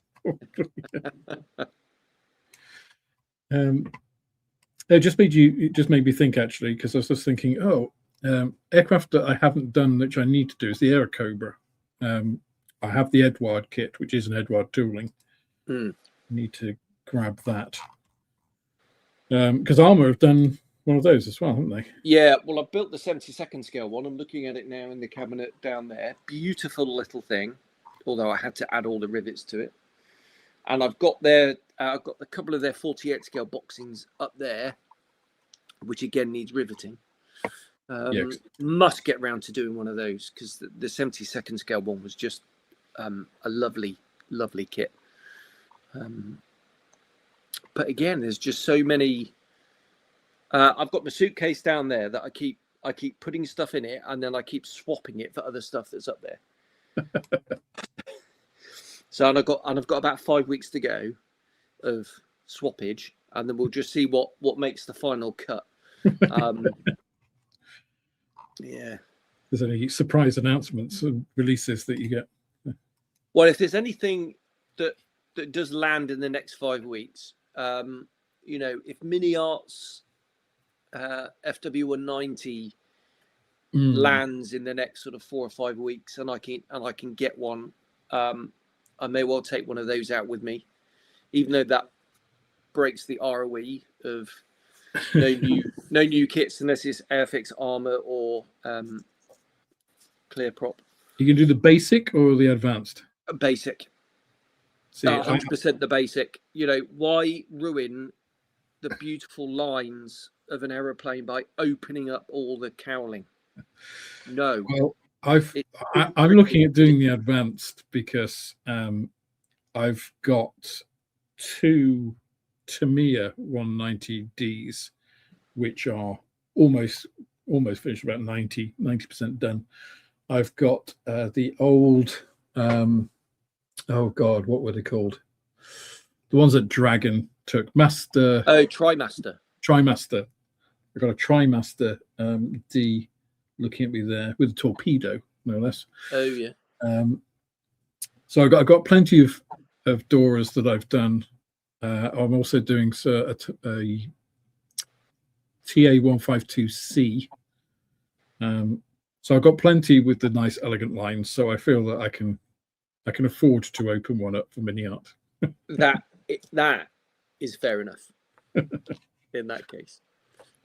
it just made me think, actually, because I was just thinking, aircraft that I haven't done, which I need to do, is the Air Cobra. I have the Edward kit, which is an Edward tooling. I need to grab that. Because Armour have done one of those as well, haven't they? Yeah, well, I've built the 72nd scale one. I'm looking at it now in the cabinet down there. Beautiful little thing, although I had to add all the rivets to it. And I've got a couple of their 48 scale boxings up there, which again needs riveting. Must get round to doing one of those, because the 72nd scale one was just a lovely, lovely kit. But again, there's just so many. I've got my suitcase down there that I keep putting stuff in it, and then I keep swapping it for other stuff that's up there. So I've got about 5 weeks to go of swappage, and then we'll just see what makes the final cut. Yeah. There's any surprise announcements and releases that you get? Well, if there's anything that does land in the next 5 weeks, if Mini Arts FW190 lands in the next sort of 4 or 5 weeks, and I can get one, I may well take one of those out with me, even though that breaks the ROE of no new kits unless it's Airfix Armour or Clear Prop. You can do the basic or the advanced? Basic. 100% the basic. Why ruin the beautiful lines of an aeroplane by opening up all the cowling? No. Well, I'm looking at doing the advanced because I've got 2 Tamiya 190Ds, which are almost finished, about 90% done. I've got the old, oh God, what were they called? The ones that Dragon took, Master. Oh, TriMaster. TriMaster. I've got a TriMaster D looking at me there with a torpedo, no less. Oh yeah. So I've got plenty of Doras that I've done. I'm also doing a TA152C. So I've got plenty with the nice elegant lines. So I feel that I can afford to open one up for Mini Art. That is fair enough. In that case,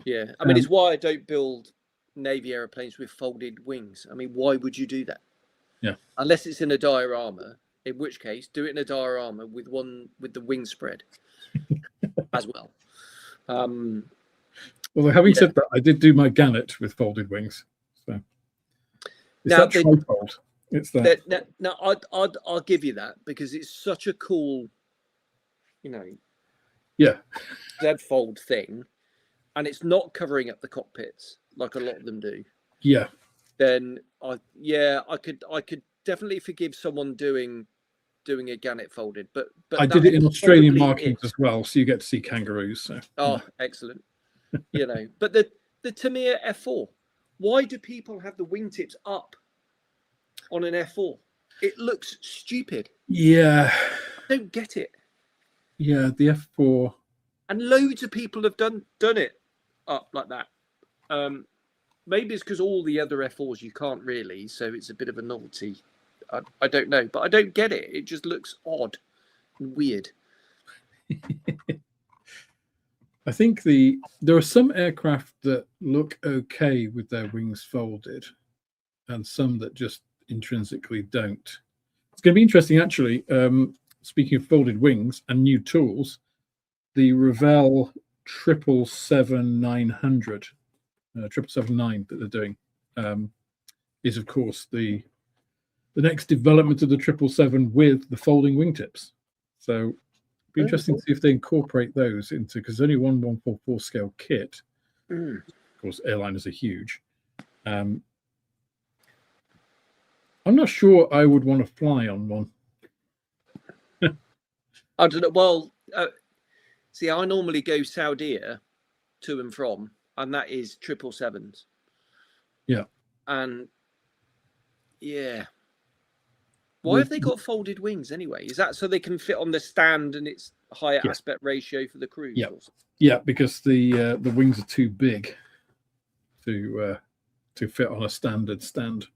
yeah. I mean, it's why I don't build Navy airplanes with folded wings. I mean, why would you do that? Yeah. Unless it's in a diorama, in which case, do it in a diorama with the wing spread as well. Although having said that, I did do my Gannet with folded wings. So that trifold? It's that. No, I'll give you that, because it's such a cool, Z-fold thing, and it's not covering up the cockpits like a lot of them do. Yeah. Then I could definitely forgive someone doing a Gannet folded, but I did it in Australian markings as well, so you get to see kangaroos. So. Oh, excellent. But the Tamiya F4, why do people have the wingtips up on an F4? It looks stupid. Yeah. I don't get it. Yeah, the F4. And loads of people have done it up like that. Maybe it's because all the other F4s you can't really, so it's a bit of a novelty. I don't know, but I don't get it. It just looks odd and weird. I think there are some aircraft that look okay with their wings folded, and some that just intrinsically don't. It's going to be interesting, actually. Speaking of folded wings and new tools, the Revell 777-900, 777-9 that they're doing, is of course the next development of the 777 with the folding wingtips. So it'd be interesting to see if they incorporate those into, because only 1/144 scale kit. Of course, airliners are huge. I'm not sure I would want to fly on one. I don't know. Well, see, I normally go Saudia to and from, and that is 777s. Yeah. And yeah. Why have they got folded wings anyway? Is that so they can fit on the stand and it's higher aspect ratio for the crews? Yeah. Yeah, because the wings are too big to fit on a standard stand.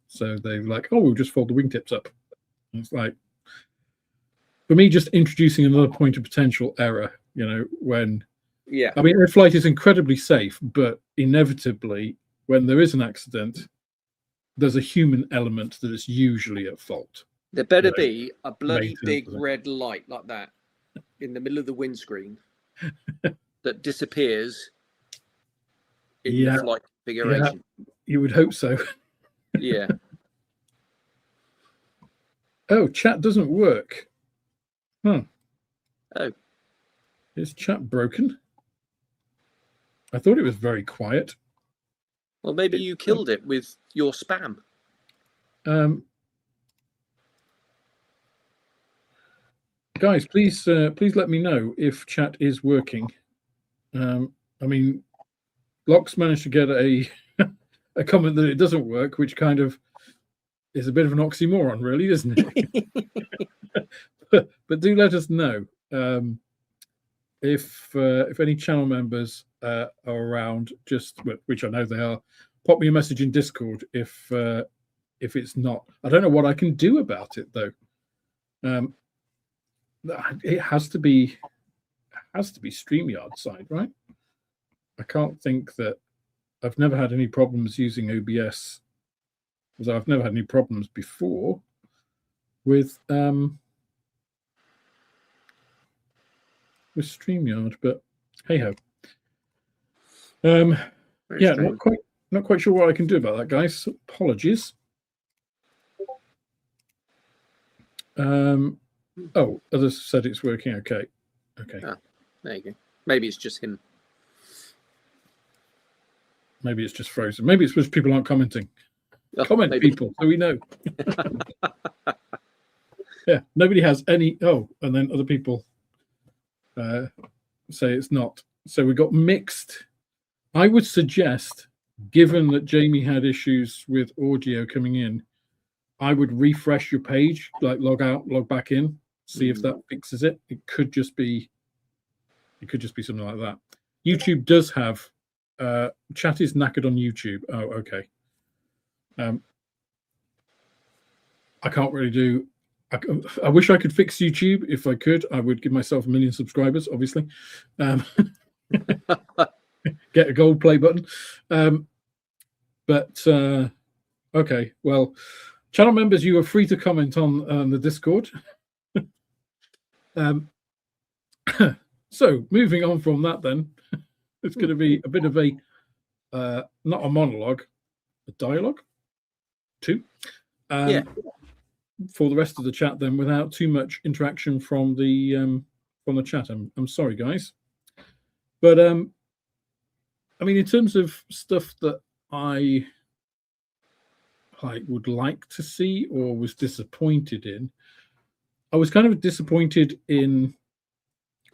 So they're like, oh, we'll just fold the wingtips up. And it's like, for me, just introducing another point of potential error, when... Yeah. I mean, air flight is incredibly safe, but inevitably, when there is an accident, there's a human element that is usually at fault. There better be a bloody big red light like that in the middle of the windscreen that disappears in the flight configuration. Yeah, you would hope so. Yeah. Oh, chat doesn't work. Huh. Oh. Is chat broken? I thought it was very quiet. Well, maybe you killed it with your spam. Guys, please let me know if chat is working. I mean, Locke's managed to get a comment that it doesn't work, which kind of is a bit of an oxymoron, really, isn't it? but do let us know if any channel members are around, which I know they are. Pop me a message in Discord if it's not. I don't know what I can do about it though. It has to be StreamYard side, right? I can't think that I've never had any problems using OBS, because I've never had any problems before with StreamYard, but hey ho. Yeah, not quite sure what I can do about that, guys. Apologies. Oh, others said it's working. Okay. Ah, there you go. Maybe it's just him. Maybe it's just frozen. Maybe it's because people aren't commenting. Comment, maybe. People, so we know. Yeah, nobody has any. Oh, and then other people say it's not. So we got mixed. I would suggest, given that Jamie had issues with audio coming in, I would refresh your page, like log out, log back in, see if that fixes it. It could just be something like that. YouTube does have chat is knackered on YouTube. Oh, okay. I can't really do. I wish I could fix YouTube. If I could, I would give myself 1 million subscribers, obviously. Get a gold play button. But okay, well, channel members, you are free to comment on the Discord. So moving on from that, then it's going to be a bit of a not a monologue, a dialogue too. For the rest of the chat, then, without too much interaction from the chat. I'm sorry, guys, but I mean, in terms of stuff that I would like to see or was disappointed in, I was kind of disappointed in.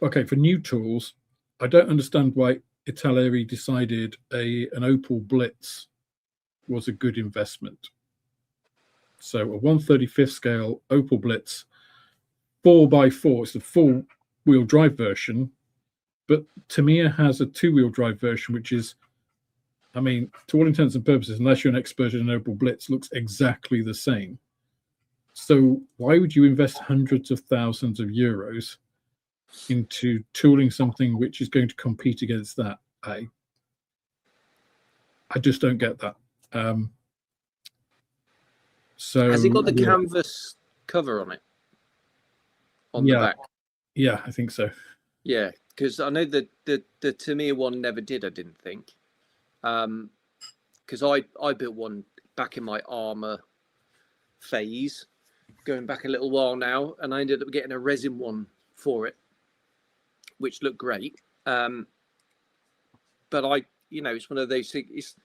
Okay, for new tools, I don't understand why Italeri decided an Opal Blitz was a good investment. So a 1/35 scale Opal Blitz 4x4. It's the full wheel drive version, but Tamiya has a 2-wheel drive version, which is, I mean, to all intents and purposes, unless you're an expert in Opel Blitz, looks exactly the same. So why would you invest hundreds of thousands of euros into tooling something which is going to compete against that? I just don't get that. So has it got the canvas cover on it? On the back? Yeah, I think so. Yeah, because I know that the Tamiya one never did, I didn't think. Because I built one back in my Armour phase, going back a little while now, and I ended up getting a resin one for it, which looked great. But it's one of those things.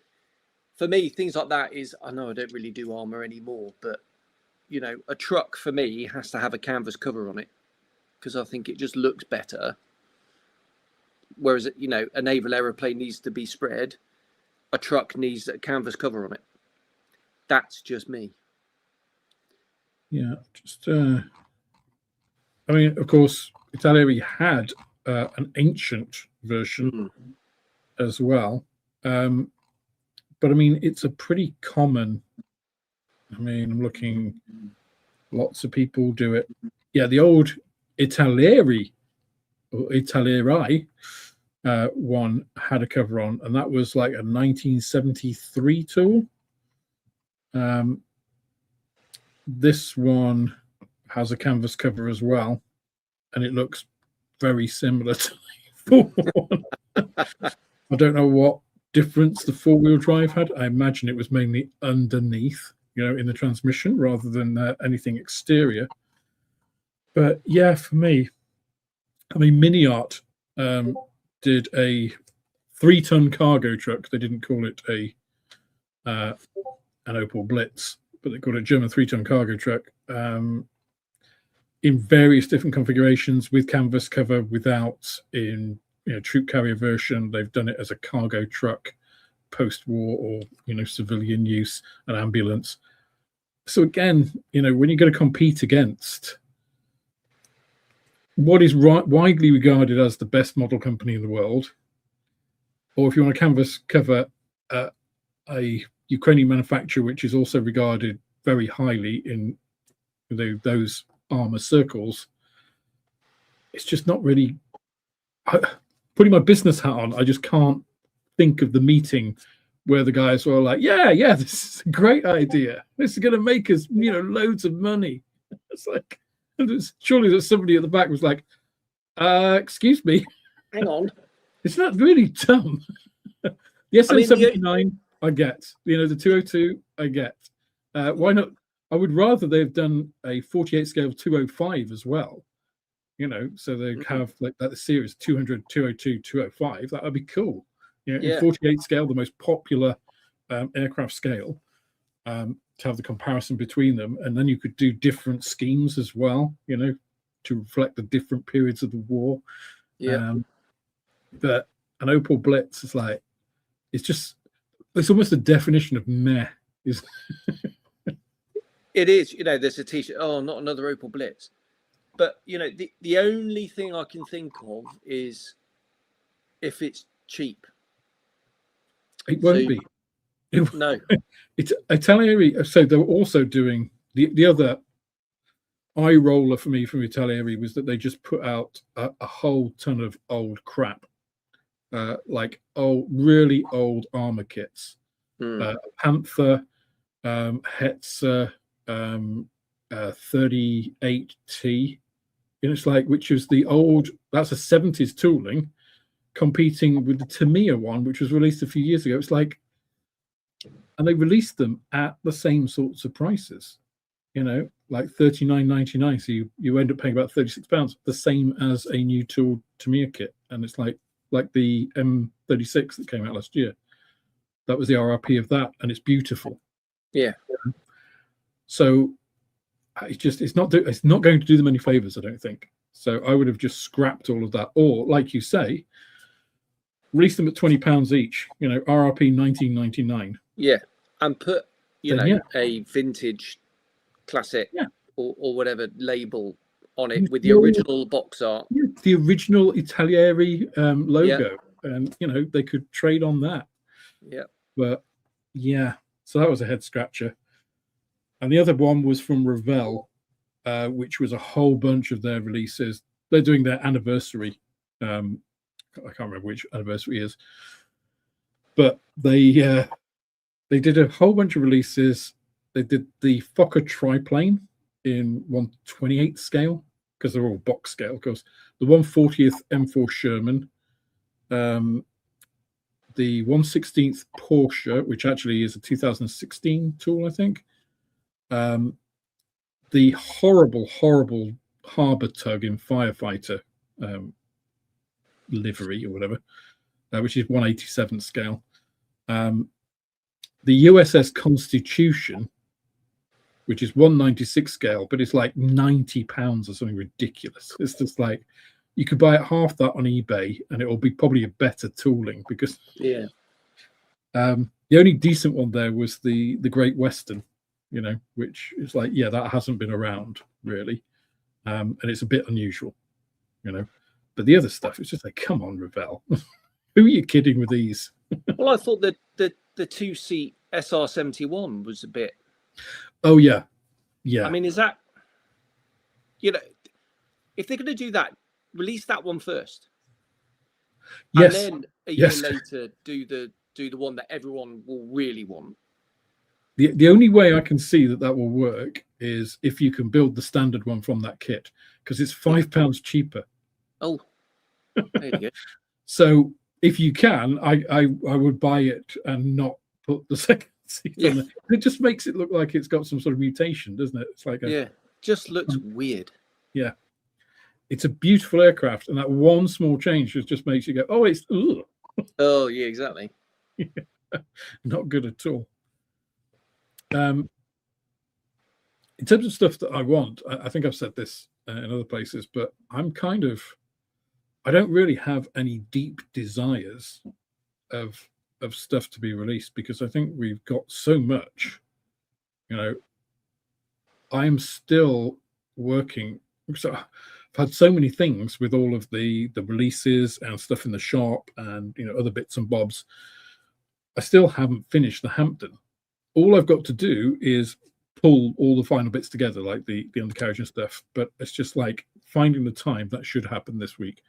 For me, things like that is, I know I don't really do Armour anymore, but a truck for me has to have a canvas cover on it because I think it just looks better. Whereas a naval aeroplane needs to be spread, a truck needs a canvas cover on it. That's just me. Yeah, I mean, of course, Italieri had an ancient version as well. But I mean, it's a pretty common. I mean, I'm looking. Lots of people do it. Yeah, the old Italieri or Italieri one had a cover on, and that was like a 1973 tool. This one has a canvas cover as well, and it looks very similar to the 4-1. I don't know what difference the 4-wheel drive had. I imagine it was mainly underneath, in the transmission rather than anything exterior. But yeah, for me, I mean, Mini Art did a 3-ton cargo truck. They didn't call it an Opel Blitz, but they called it a German 3-ton cargo truck in various different configurations, with canvas cover, without, in troop carrier version. They've done it as a cargo truck post-war, or civilian use, an ambulance. So again, when you're going to compete against what is widely regarded as the best model company in the world, or if you want to canvas cover a Ukrainian manufacturer which is also regarded very highly in those Armour circles, it's just not really. Putting my business hat on, I just can't think of the meeting where the guys were like, yeah, this is a great idea. This is going to make us, loads of money. It's like, surely that somebody at the back was like, excuse me. Hang on. It's not really dumb. The SM79, I get. The 202, I get. Why not? I would rather they've done a 48 scale 205 as well. So they have like that series 200, 202, 205. That would be cool. In 48 scale, the most popular aircraft scale, to have the comparison between them, and then you could do different schemes as well. To reflect the different periods of the war. Yeah. But an Opel Blitz is like, it's almost a definition of meh. It is. There's a T-shirt. Oh, not another Opel Blitz. But the only thing I can think of is if it's cheap. It won't be. No. It's Italieri. So they're also doing the other eye roller for me from Italieri was that they just put out a whole ton of old crap, like really old Armour kits, Panther, Hetzer, 38T. It's like, which is the old, that's a 70s tooling competing with the Tamiya one, which was released a few years ago. It's like, and they released them at the same sorts of prices, like $39.99. So you end up paying about £36, the same as a new tool Tamiya kit. And it's like the M36 that came out last year. That was the RRP of that, and it's beautiful. Yeah. So it's not going to do them any favors, I don't think. So I would have just scrapped all of that, or like you say, release them at £20 each. RRP $19.99. Yeah, and put a vintage classic or whatever label on it with the original box art. Yeah, the original Italieri logo, and they could trade on that. Yeah. But yeah, so that was a head scratcher. And the other one was from Revell, which was a whole bunch of their releases. They're doing their anniversary. I can't remember which anniversary is, but they did a whole bunch of releases. They did the Fokker triplane in 1/28 scale, because they're all box scale, of course. The 1/40th M4 Sherman, the 1/16th Porsche, which actually is a 2016 tool, I think. The horrible Harbour Tug in Firefighter livery or whatever, which is 1/87 scale. The USS Constitution, which is 1/96 scale, but it's like £90 or something ridiculous. It's just like you could buy it half that on eBay, and it will be probably a better tooling, because the only decent one there was the Great Western, which is like, that hasn't been around really, and it's a bit unusual, But the other stuff, it's just like, come on, Revell, who are you kidding with these? Well, I thought that the 2-seat SR-71 was a bit. Oh yeah. I mean, is that, if they're going to do that, release that one first. Yes. And then a year later, do the one that everyone will really want. The only way I can see that will work is if you can build the standard one from that kit, because it's £5 cheaper. Oh, there you go. So if you can, I would buy it and not put the second seat on there. It just makes it look like it's got some sort of mutation, doesn't it? It's like just looks weird. Yeah, it's a beautiful aircraft, and that one small change just makes you go, oh, it's ugh. Oh yeah, exactly. Not good at all. In terms of stuff that I want, I think I've said this in other places, but I don't really have any deep desires of stuff to be released, because I think we've got so much. I'm still working. So I've had so many things with all of the releases and stuff in the shop, and other bits and bobs. I still haven't finished the Hampton. All I've got to do is pull all the final bits together, like the undercarriage and stuff. But it's just like finding the time. That should happen this week.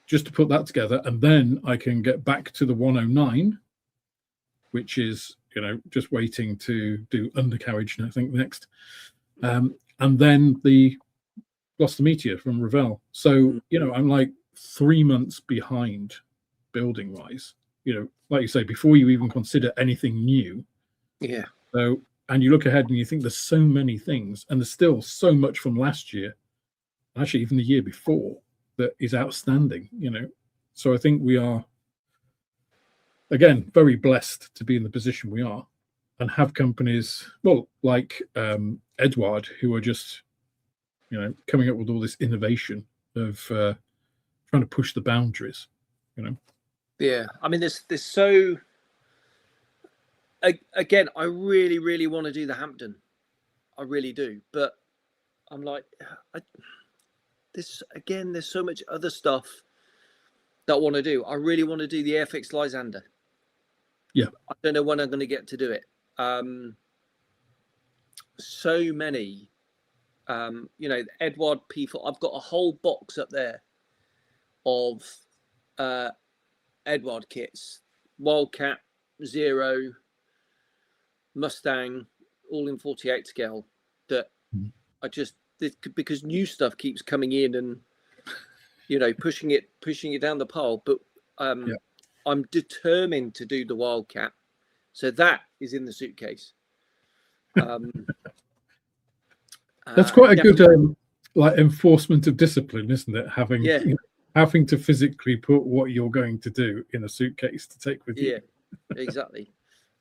Just to put that together, and then I can get back to the 109, which is just waiting to do undercarriage, I think, next, and then the Gloucester Meteor from Revell. So I'm like 3 months behind building wise. Like you say, before you even consider anything new. Yeah. So, and you look ahead and you think there's so many things, and there's still so much from last year, actually even the year before, that is outstanding. So I think we are, again, very blessed to be in the position we are, and have companies, like Edward, who are just, coming up with all this innovation of trying to push the boundaries. Yeah, I mean, there's so. Again, I really, really want to do the Hampton. I really do, but I'm like, there's so much other stuff that I want to do. I really want to do the Airfix Lysander. Yeah, I don't know when I'm going to get to do it. So many, Edward P4. I've got a whole box up there of Edward kits, Wildcat, Zero, Mustang, all in 48 scale. That because new stuff keeps coming in and pushing it down the pile. But I'm determined to do the Wildcat, so that is in the suitcase. That's quite a good enforcement of discipline, isn't it? Having to physically put what you're going to do in a suitcase to take with you. Yeah, exactly.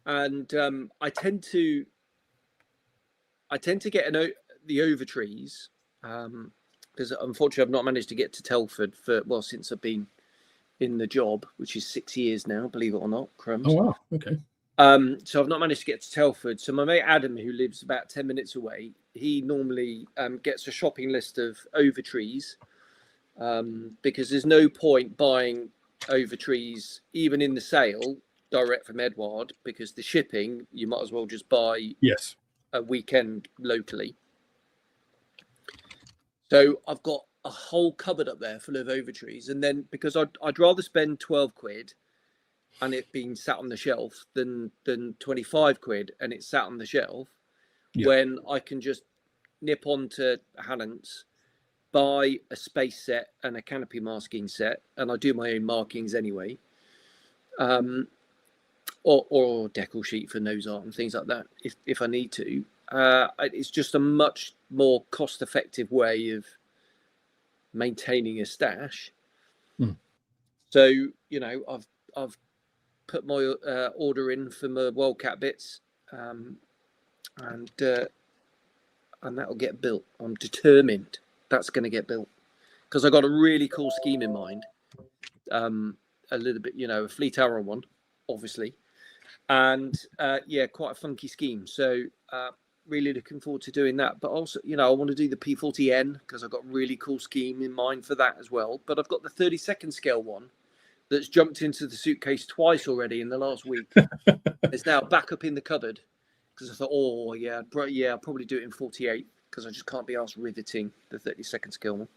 And I tend to get the Overtrees, because unfortunately I've not managed to get to Telford since I've been in the job, which is 6 years now, believe it or not. Crumbs. Oh wow, okay. So I've not managed to get to Telford. So my mate Adam, who lives about 10 minutes away, he normally gets a shopping list of over trees, because there's no point buying over trees, even in the sale, direct from Edward, because the shipping, you might as well just buy a weekend locally. So I've got a whole cupboard up there full of over trees. And then because I'd rather spend 12 quid and it being sat on the shelf than 25 quid and it's sat on the shelf, when I can just nip on to Hannant's, buy a space set and a canopy masking set, and I do my own markings anyway, or decal sheet for nose art and things like that if I need to. It's just a much more cost-effective way of maintaining a stash. So, you know, I've put my order in for my wildcat bits, and that'll get built. I'm determined that's going to get built, because I got a really cool scheme in mind. A little bit, you know, a Fleet Arrow one, obviously, and quite a funky scheme. So really looking forward to doing that. But also, you know, I want to do the P40N because I've got a really cool scheme in mind for that as well. But I've got the 32nd scale one that's jumped into the suitcase twice already in the last week. It's now back up in the cupboard because I thought, I'll probably do it in 48 because I just can't be asked riveting the 32nd scale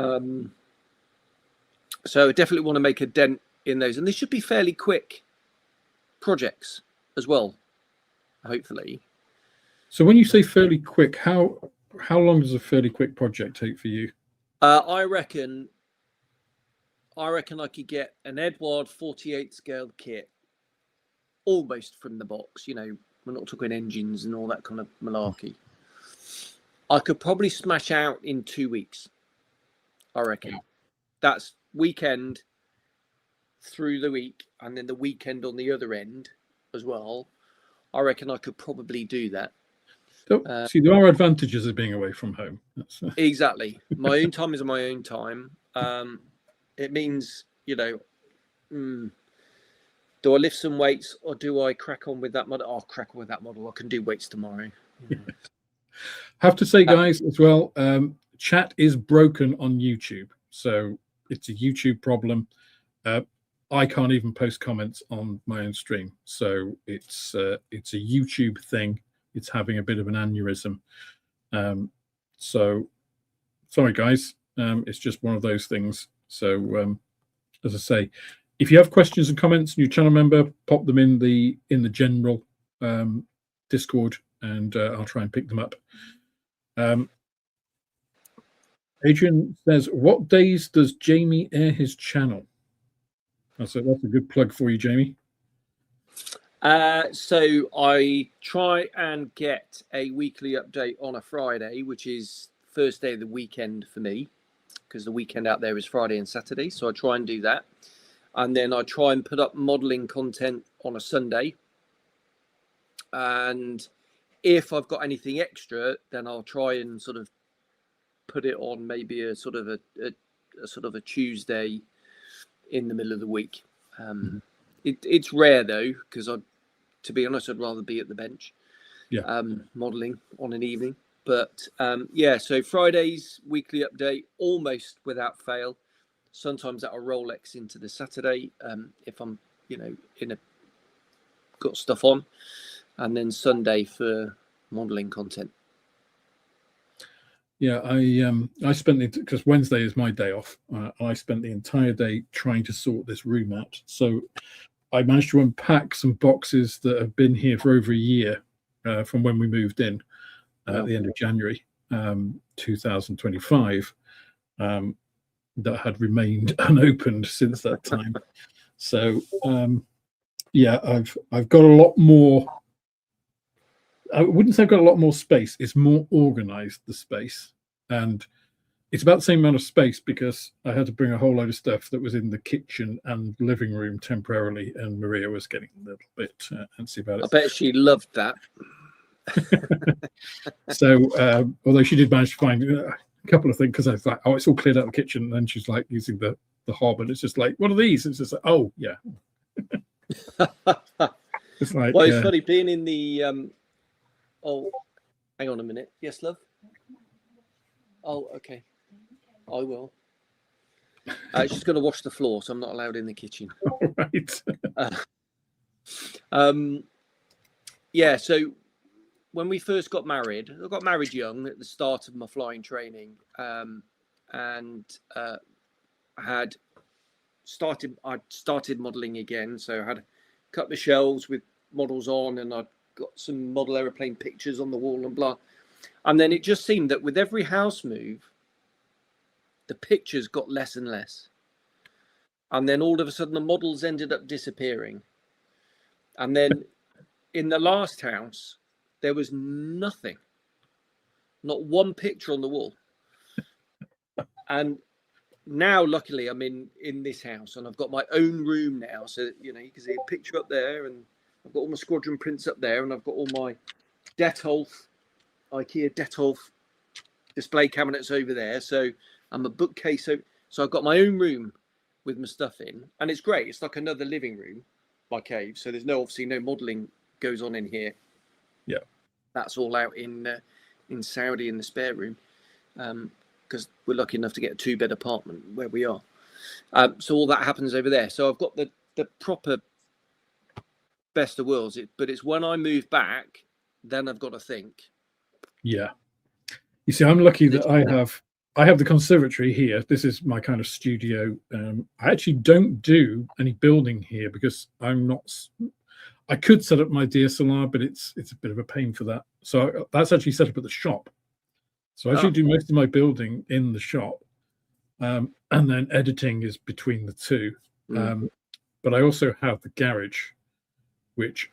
one. So I definitely want to make a dent in those, and they should be fairly quick projects as well, hopefully. So when you say fairly quick, how long does a fairly quick project take for you? I reckon I could get an Edward 48 scale kit almost from the box. You know, we're not talking engines and all that kind of malarkey. I could probably smash out in 2 weeks. I reckon. That's weekend through the week, and then the weekend on the other end as well. I reckon I could probably do that. So, see, there are advantages of being away from home. Exactly. My own time is my own time. It means, you know, do I lift some weights or do I crack on with that model? I'll crack on with that model. I can do weights tomorrow. Have to say, guys, as well, chat is broken on YouTube. So it's a YouTube problem. I can't even post comments on my own stream. So it's a YouTube thing. It's having a bit of an aneurysm. So sorry, guys. It's just one of those things. So as I say, if you have questions and comments, new channel member, pop them in the general Discord, and I'll try and pick them up. Adrian says, what days does Jamie air his channel? That's a good plug for you, Jamie. So I try and get a weekly update on a Friday, which is first day of the weekend for me, because the weekend out there is Friday and Saturday. So I try and do that. And then I try and put up modeling content on a Sunday. And if I've got anything extra, then I'll try and sort of put it on maybe a sort of a Tuesday in the middle of the week. It's rare though, because to be honest, I'd rather be at the bench, modeling on an evening. But so Fridays weekly update almost without fail. Sometimes that'll Rolex into the Saturday if I'm, you know, got stuff on, and then Sunday for modeling content. Yeah, I spent it because Wednesday is my day off. I spent the entire day trying to sort this room out. So I managed to unpack some boxes that have been here for over a year from when we moved in at the end of January 2025 that had remained unopened since that time. So I've got a lot more. I wouldn't say I've got a lot more space. It's more organized, the space. And it's about the same amount of space because I had to bring a whole load of stuff that was in the kitchen and living room temporarily. And Maria was getting a little bit antsy about it. I bet she loved that. So, although she did manage to find a couple of things, because I was like, oh, it's all cleared out the kitchen. And then she's like using the hob. And it's just like, what are these? It's just like, oh, yeah. It's like, well, it's funny being in the. Oh, hang on a minute. Yes, love. Oh, okay. I will. She's going to wash the floor, so I'm not allowed in the kitchen. right. Yeah. So when we first got married, I got married young at the start of my flying training, and I started modelling again. So I had a couple of shelves with models on, and I'd got some model aeroplane pictures on the wall and blah. And then it just seemed that with every house move, the pictures got less and less. And then all of a sudden the models ended up disappearing. And then in the last house, there was nothing, not one picture on the wall. And now, luckily, I'm in this house and I've got my own room now. So, you know, you can see a picture up there and I've got all my squadron prints up there and I've got all my IKEA Detolf display cabinets over there. So I'm a bookcase. So I've got my own room with my stuff in, and it's great. It's like another living room, my cave. So there's obviously no modelling goes on in here. Yeah, that's all out in Saudi in the spare room, because we're lucky enough to get a 2-bed apartment where we are. So all that happens over there. So I've got the proper best of worlds. But it's when I move back, then I've got to think. Yeah. You see, I'm lucky that I have the conservatory here. This is my kind of studio. I actually don't do any building here because I'm not. I could set up my DSLR, but it's a bit of a pain for that. So that's actually set up at the shop. So I actually do most of my building in the shop, and then editing is between the two. But I also have the garage, which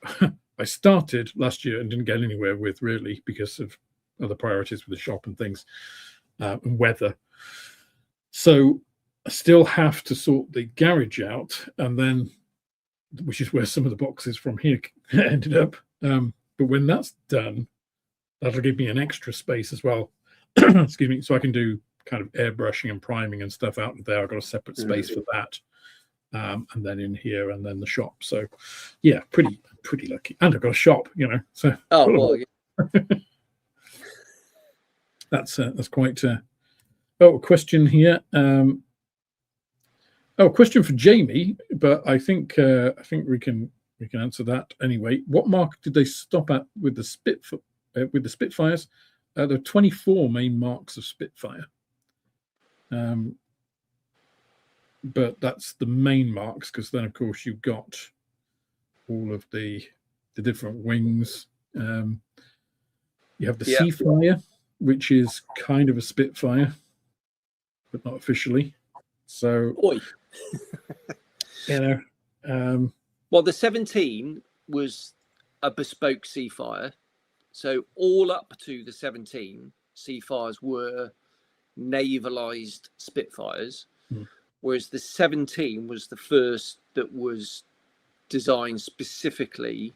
I started last year and didn't get anywhere with really because of other priorities with the shop and things. And weather. So I still have to sort the garage out, and then, which is where some of the boxes from here ended up. But when that's done, that'll give me an extra space as well. Excuse me, so I can do kind of airbrushing and priming and stuff out there. I've got a separate space for that, and then in here, and then the shop. So, yeah, pretty lucky. And I've got a shop, you know. So that's quite. A question here. Question for Jamie, but I think we can answer that anyway. What mark did they stop at with the Spitfires? There are 24 main marks of Spitfire, but that's the main marks because then of course you've got all of the different wings. You have the Seafire, which is kind of a Spitfire, but not officially. So, you know, well, the 17 was a bespoke Seafire. So all up to the 17 Seafires were navalized Spitfires, whereas the 17 was the first that was designed specifically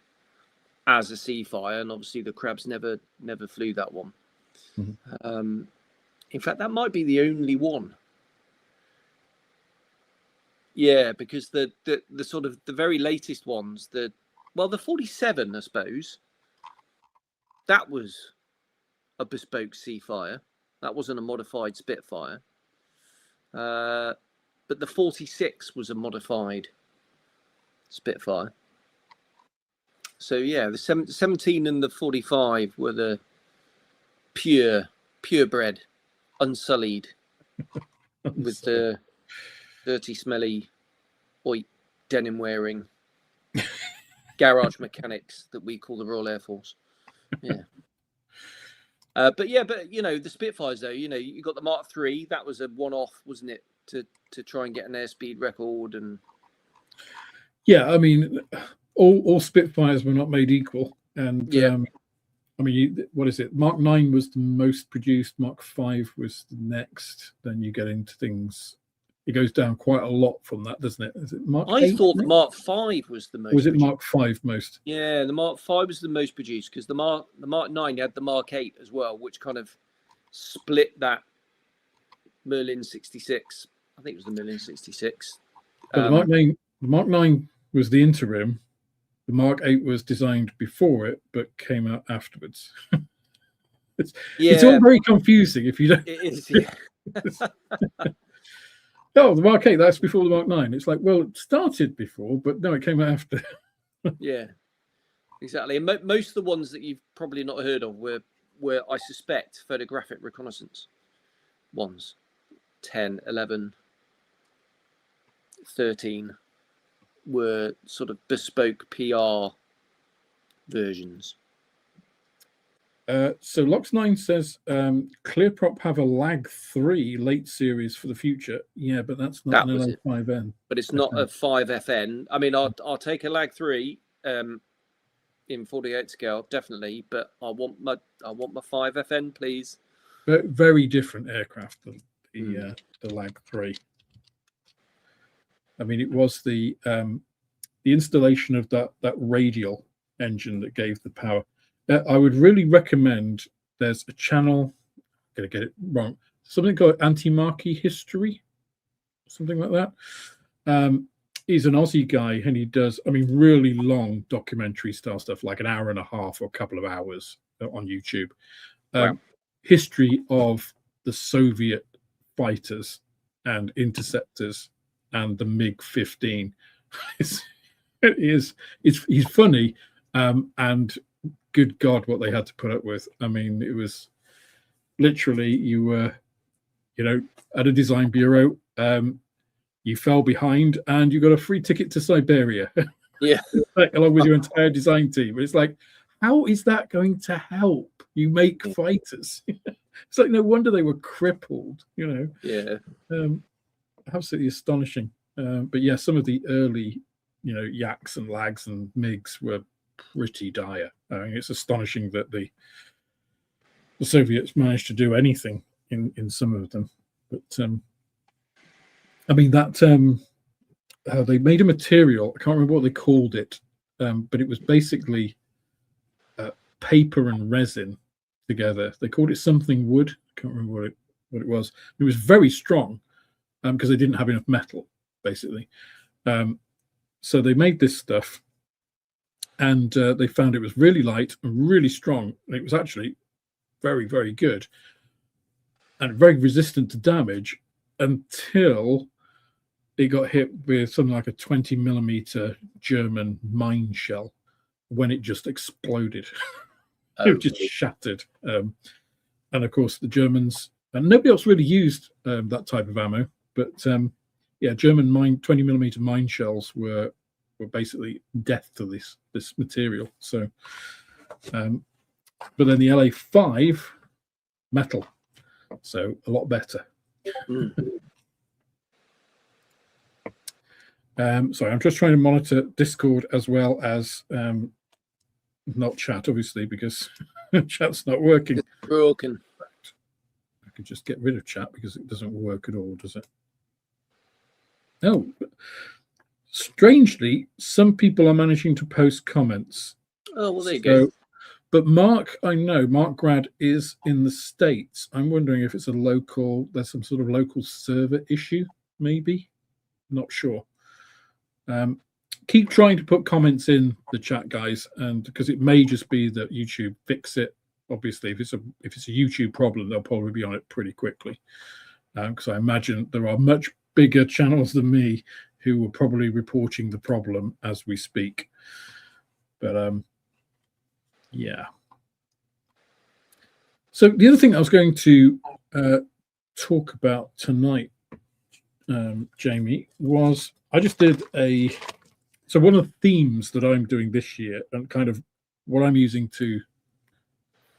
as a Seafire, and obviously the Crabs never flew that one. In fact, that might be the only one. Yeah, because the sort of the very latest ones, the 47, I suppose, that was a bespoke Seafire. That wasn't a modified Spitfire. But the 46 was a modified Spitfire. So yeah, the 17 and the 45 were the purebred, unsullied, with the dirty, smelly, denim wearing garage mechanics that we call the Royal Air Force. Yeah. But you know, the Spitfires though, you know, you got the Mark III, that was a one-off, wasn't it, to try and get an airspeed record. And yeah, I mean, all Spitfires were not made equal, and I mean, what is it? Mark 9 was the most produced. Mark 5 was the next. Then you get into things. It goes down quite a lot from that, doesn't it? Is it Mark? I thought the Mark 5 was the most. Was it Mark 5 most? Yeah, the Mark 5 was the most produced because the Mark 9 had the Mark 8 as well, which kind of split that Merlin 66. I think it was the Merlin 66. But the Mark 9 was the interim. the Mark 8 was designed before it, but came out afterwards. It's all very confusing if you don't. It is. Yeah. Oh, the Mark 8, that's before the Mark 9. It's like, well, it started before, but no, it came out after. Yeah, exactly. And most of the ones that you've probably not heard of were I suspect, photographic reconnaissance ones. 10, 11, 13 were sort of bespoke PR versions. So Lox9 says Clearprop have a Lag 3 late series for the future. Yeah, but that's not an LA5N. But it's not a 5FN. I mean, I'll take a Lag 3 in 48 scale, definitely, but I want my 5FN, please. Very different aircraft than the Lag 3. I mean, it was the installation of that radial engine that gave the power. I would really recommend. There's a channel. I'm gonna get it wrong. Something called Anti-Marquee History, something like that. He's an Aussie guy, and he does, I mean, really long documentary style stuff, like an hour and a half or a couple of hours on YouTube. Wow. History of the Soviet fighters and interceptors and the MiG-15. He's funny, and good God, what they had to put up with. I mean, it was literally, you were, at a design bureau, you fell behind and you got a free ticket to Siberia. Yeah. Along with your entire design team. It's like, how is that going to help you make fighters? It's like, no wonder they were crippled, Yeah. Absolutely astonishing. But yeah, some of the early, Yaks and Lags and MiGs were pretty dire. I mean, it's astonishing that the Soviets managed to do anything in some of them. But I mean, that they made a material, I can't remember what they called it, but it was basically paper and resin together. They called it something wood. I can't remember what it was. It was very strong because they didn't have enough metal, basically. So they made this stuff, and they found it was really light and really strong. And it was actually very, very good and very resistant to damage until it got hit with something like a 20 millimeter German mine shell, when it just exploded. It just shattered. And of course, the Germans, and nobody else really used that type of ammo, but German 20 millimeter mine shells were basically death to this material. So, but then the LA5 metal, so a lot better. Sorry, I'm just trying to monitor Discord as well as not chat, obviously, because chat's not working. It's broken. I could just get rid of chat because it doesn't work at all, does it? No. Strangely, some people are managing to post comments. Oh, well, there you go. But Mark, I know, Mark Grad is in the States. I'm wondering if it's there's some sort of local server issue, maybe. Not sure. Keep trying to put comments in the chat, guys, and because it may just be that YouTube fix it. Obviously, if it's a YouTube problem, they'll probably be on it pretty quickly. Because I imagine there are much bigger channels than me who are probably reporting the problem as we speak. But yeah. So the other thing I was going to talk about tonight, Jamie, was I just did so one of the themes that I'm doing this year, and kind of what I'm using to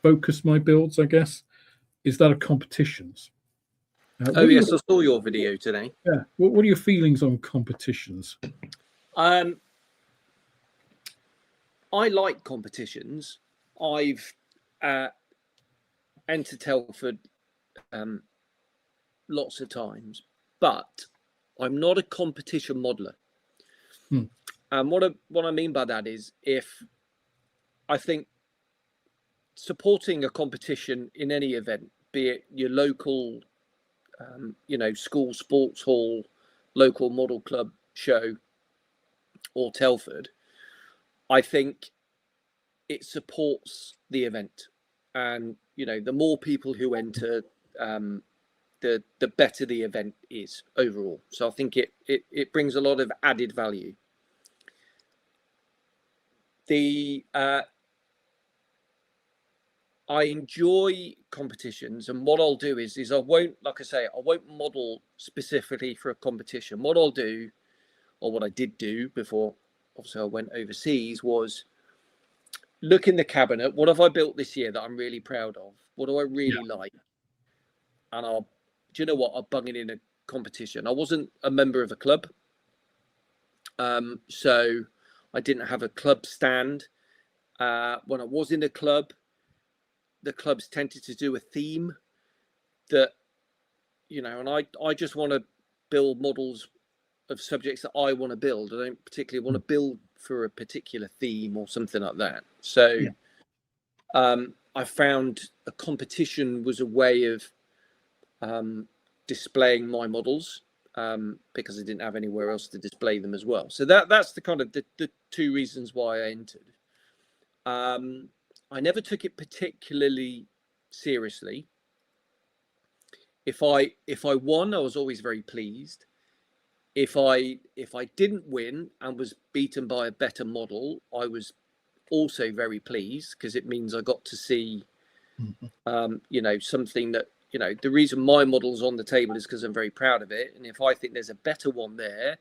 focus my builds, I guess, is that of competitions. Yes, I saw your video today. Yeah. What are your feelings on competitions? I like competitions. I've entered Telford lots of times, but I'm not a competition modeler. And what I mean by that is, if I think supporting a competition in any event, be it your local, school sports hall, local model club show, or Telford, I think it supports the event, and the more people who enter, the better the event is overall. So I think it brings a lot of added value. I enjoy competitions, and what I'll do is I won't, like I say, I won't model specifically for a competition. What I'll do, or what I did do before, obviously I went overseas, was look in the cabinet. What have I built this year that I'm really proud of? What do I really like? And do you know what? I'll bung it in a competition. I wasn't a member of a club, so I didn't have a club stand. When I was in a club, the clubs tended to do a theme that, and I just want to build models of subjects that I want to build. I don't particularly want to build for a particular theme or something like that. So I found a competition was a way of displaying my models, because I didn't have anywhere else to display them as well. So that's the kind of the two reasons why I entered. I never took it particularly seriously. If I won, I was always very pleased. If I didn't win and was beaten by a better model, I was also very pleased, because it means I got to see something that, the reason my model's on the table is because I'm very proud of it. And if I think there's a better one there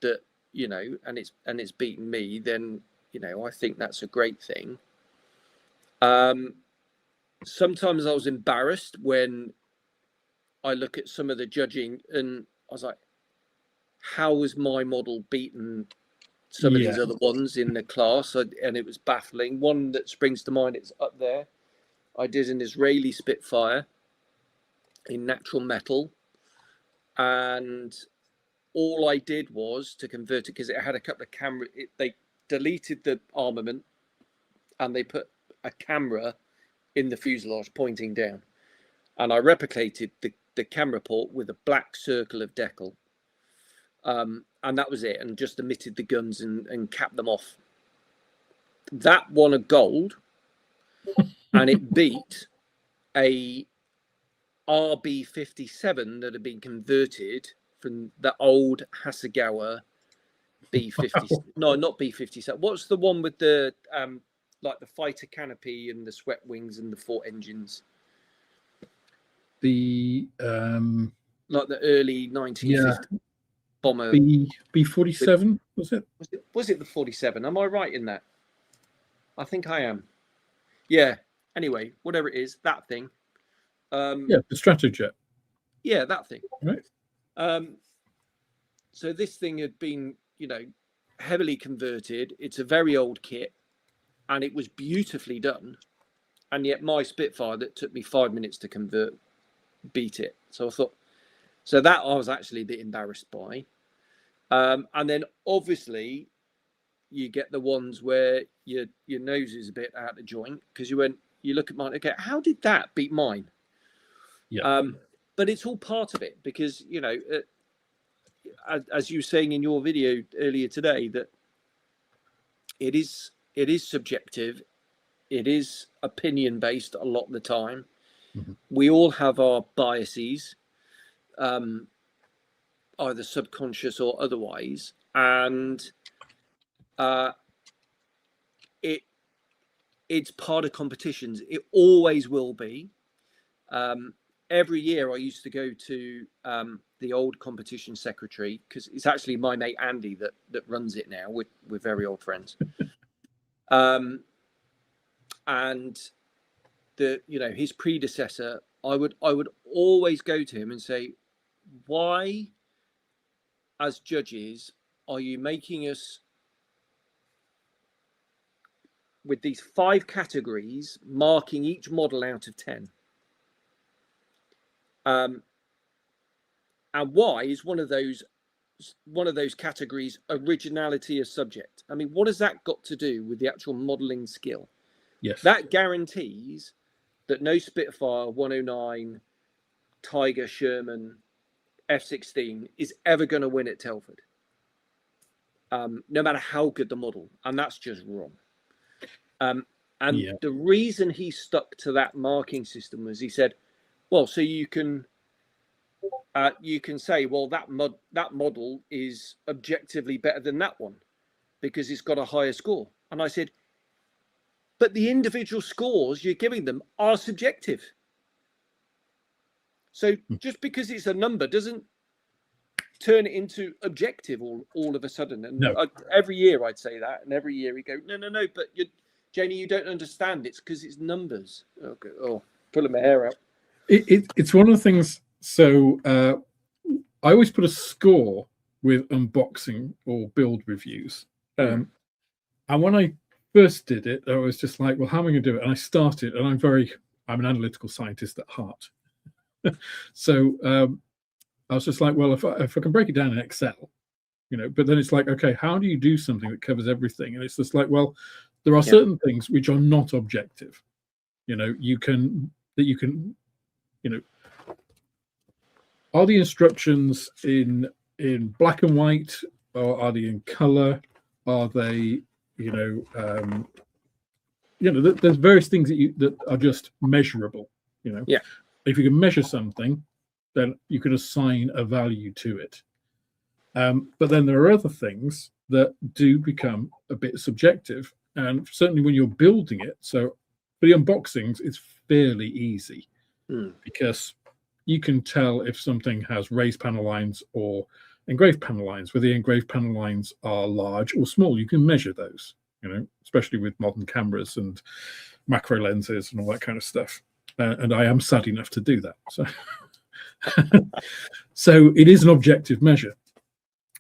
that, and it's beaten me, then, I think that's a great thing. Sometimes I was embarrassed when I look at some of the judging and I was like, how was my model beaten some of these other ones in the class? And it was baffling. One that springs to mind, it's up there. I did an Israeli Spitfire in natural metal, and all I did was to convert it, because it had a couple of camera. They deleted the armament and they put a camera in the fuselage pointing down, and I replicated the camera port with a black circle of decal, and that was it, and just emitted the guns and capped them off. That won a gold, and it beat a RB57 that had been converted from the old Hasegawa B50. Wow. No, not B57. What's the one with the like the fighter canopy and the swept wings and the 4 engines? The like the early 1950s bomber. B47 was it? Was it the 47? Am I right in that? I think I am. Yeah. Anyway, whatever it is, that thing. The Stratojet. Yeah, that thing. Right. So this thing had been, heavily converted. It's a very old kit, and it was beautifully done. And yet my Spitfire that took me 5 minutes to convert beat it. So I thought, so that I was actually a bit embarrassed by. And then obviously you get the ones where your nose is a bit out of joint, because you look at mine, okay, how did that beat mine? Yeah. But it's all part of it, because, as you were saying in your video earlier today, that it is subjective. It is opinion based a lot of the time. Mm-hmm. We all have our biases, either subconscious or otherwise, and it's part of competitions. It always will be. Every year I used to go to the old competition secretary, because it's actually my mate Andy that runs it now. We're very old friends. And his predecessor, I would always go to him and say, why, as judges, are you making us with these 5 categories, marking each model out of 10? And why is one of those categories originality of subject? I mean, what has that got to do with the actual modeling skill? Yes. That guarantees that no Spitfire, 109, Tiger, Sherman, F-16 is ever going to win at Telford. no matter how good the model, and that's just wrong. And Yeah. the reason he stuck to that marking system was he said, well, so you can say, well, that model is objectively better than that one because it's got a higher score. And I said, but the individual scores you're giving them are subjective. So just because it's a number doesn't turn it into objective all of a sudden. And No. every year I'd say that, and every year we go, no, but Janie, you don't understand. It's because it's numbers. Okay. Oh, pulling my hair out. It's one of the things. So I always put a score with unboxing or build reviews. And when I first did it, I was just like, well, how am I going to do it? And I started, and I'm an analytical scientist at heart. So I was just like, well, if I can break it down in Excel, but then it's like, okay, how do you do something that covers everything? And it's just like, well, there are certain things which are not objective. You can, are the instructions in black and white, or are they in color? Are they, there's various things that are just measurable. If you can measure something, then you can assign a value to it. But then there are other things that do become a bit subjective, and certainly when you're building it. So for the unboxings, it's fairly easy because you can tell if something has raised panel lines or engraved panel lines, whether the engraved panel lines are large or small. You can measure those, especially with modern cameras and macro lenses and all that kind of stuff. And I am sad enough to do that. So it is an objective measure.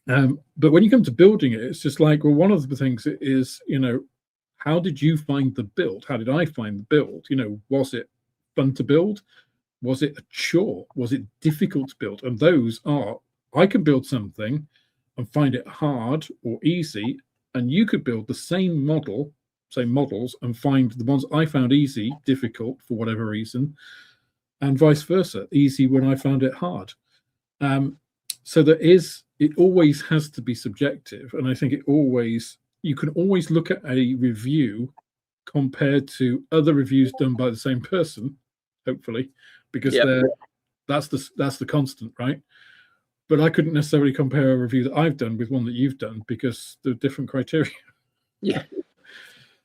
But when you come to building it, it's just like, well, one of the things is, how did you find the build? How did I find the build? Was it fun to build? Was it a chore? Was it difficult to build? And those are, I can build something and find it hard or easy, and you could build the same models and find the ones I found easy, difficult for whatever reason, and vice versa, easy when I found it hard. So it always has to be subjective. And I think you can always look at a review compared to other reviews done by the same person, hopefully, because that's the constant, right? But I couldn't necessarily compare a review that I've done with one that you've done because they're different criteria. Yeah,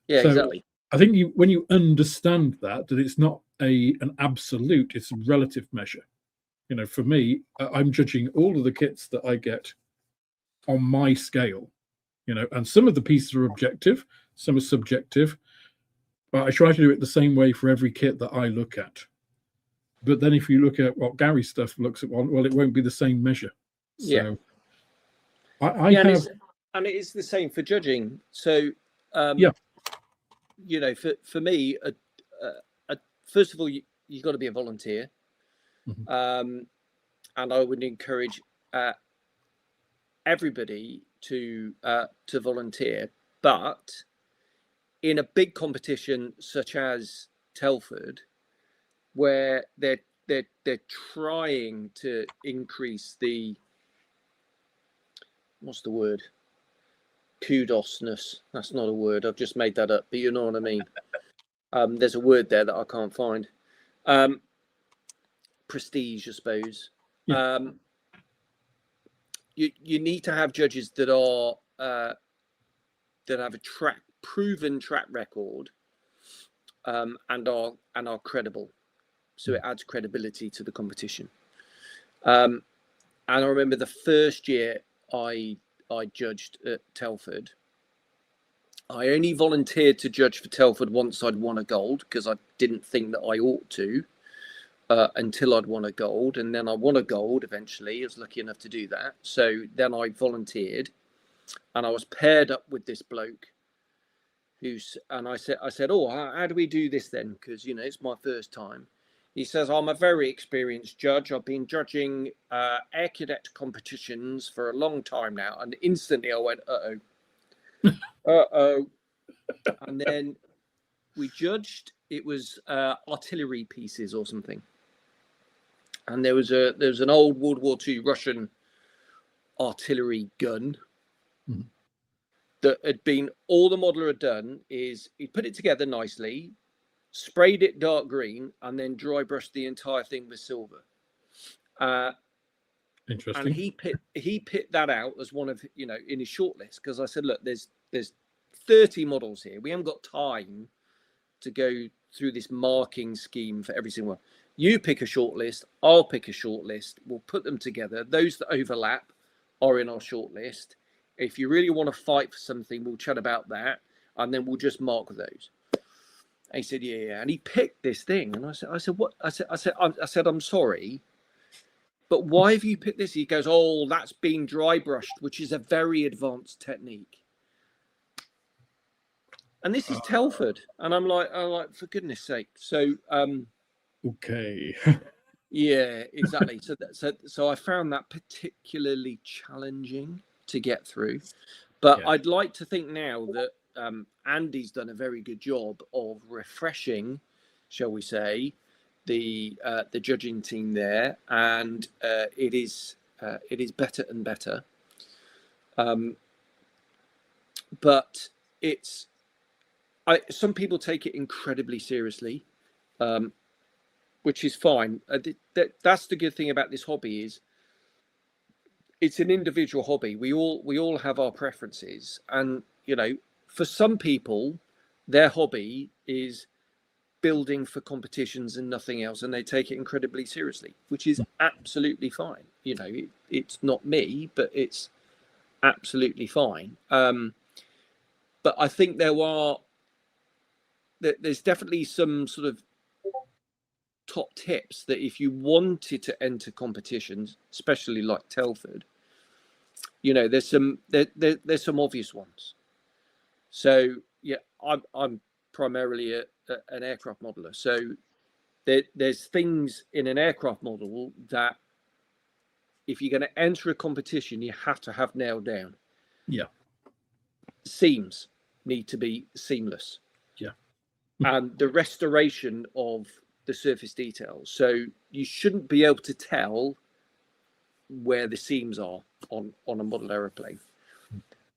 So exactly. I think when you understand that it's not an absolute, it's a relative measure. For me, I'm judging all of the kits that I get on my scale, and some of the pieces are objective, some are subjective, but I try to do it the same way for every kit that I look at. But then if you look at what Gary's stuff looks at, well, it won't be the same measure. So and it is the same for judging. So for me, first of all, you've got to be a volunteer. And I would encourage everybody to volunteer, but in a big competition such as Telford, where they're trying to increase the, what's the word? Kudosness. That's not a word. I've just made that up, but you know what I mean. There's a word there that I can't find. Prestige, I suppose. You need to have judges that are that have a proven track record, and are credible. So it adds credibility to the competition. And I remember the first year I judged at Telford. I only volunteered to judge for Telford once I'd won a gold, because I didn't think that I ought to. Until I'd won a gold, and then I won a gold eventually. I was lucky enough to do that. So then I volunteered, and I was paired up with this bloke and I said, oh, how do we do this then? Because, it's my first time. He says, I'm a very experienced judge. I've been judging air cadet competitions for a long time now. And instantly I went, uh-oh. And then we judged, it was artillery pieces or something. And there was an old World War II Russian artillery gun. that had been, all the modeler had done is he put it together nicely, sprayed it dark green, and then dry brushed the entire thing with silver. Interesting. And he picked that out as one of, you know, in his shortlist, because I said, look, there's 30 models here. We haven't got time to go through this marking scheme for every single one. You pick a shortlist, I'll pick a shortlist. We'll put them together. Those that overlap are in our shortlist. If you really want to fight for something, we'll chat about that, and then we'll just mark those. And he said, yeah. And he picked this thing, and I said, what? I said, I'm sorry, but why have you picked this? He goes, oh, that's been dry brushed, which is a very advanced technique. And this is Telford, and I'm like, for goodness sake. So, okay. yeah, exactly. So I found that particularly challenging to get through. But yeah. I'd like to think now that Andy's done a very good job of refreshing, shall we say, the judging team there, and it is better and better. But it's some people take it incredibly seriously, which is fine. That's the good thing about this hobby, is it's an individual hobby. We all have our preferences, and you know, for some people, their hobby is building for competitions and nothing else, and they take it incredibly seriously, which is absolutely fine. You know, it's not me, but it's absolutely fine. But I think there's definitely some sort of top tips that if you wanted to enter competitions, especially like Telford, you know, there's some obvious ones. So yeah, I'm primarily an aircraft modeler, so there's things in an aircraft model that if you're going to enter a competition, you have to have nailed down. Yeah, seams need to be seamless. Yeah. And the restoration of the surface details. So you shouldn't be able to tell where the seams are on a model aeroplane.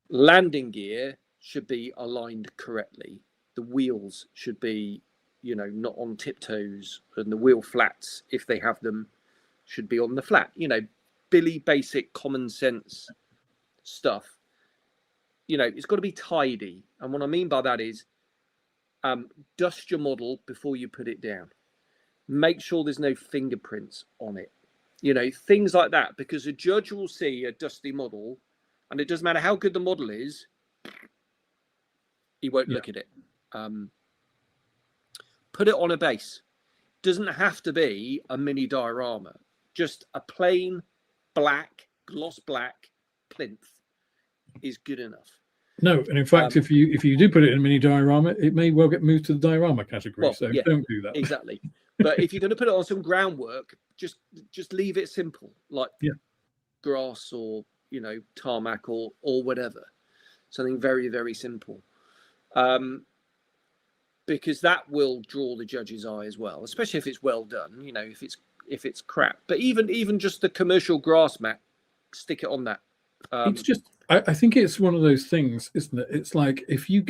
Landing gear should be aligned correctly. The wheels should be, you know, not on tiptoes, and the wheel flats, if they have them, should be on the flat. You know, Billy basic common sense stuff. You know, it's got to be tidy. And what I mean by that is dust your model before you put it down. Make sure there's no fingerprints on it. You know, things like that, because a judge will see a dusty model, and it doesn't matter how good the model is, he won't look at it. Put it on a base. Doesn't have to be a mini diorama. Just a plain black, gloss black plinth is good enough. No, and in fact, if you do put it in a mini diorama, it may well get moved to the diorama category. Well, so yeah, don't do that. Exactly. But if you're going to put it on some groundwork, just leave it simple, like grass or, you know, tarmac or whatever. Something very, very simple. Because that will draw the judge's eye as well, especially if it's well done. You know, if it's crap. But even just the commercial grass mat, stick it on that. It's just, I think it's one of those things, isn't it? It's like if you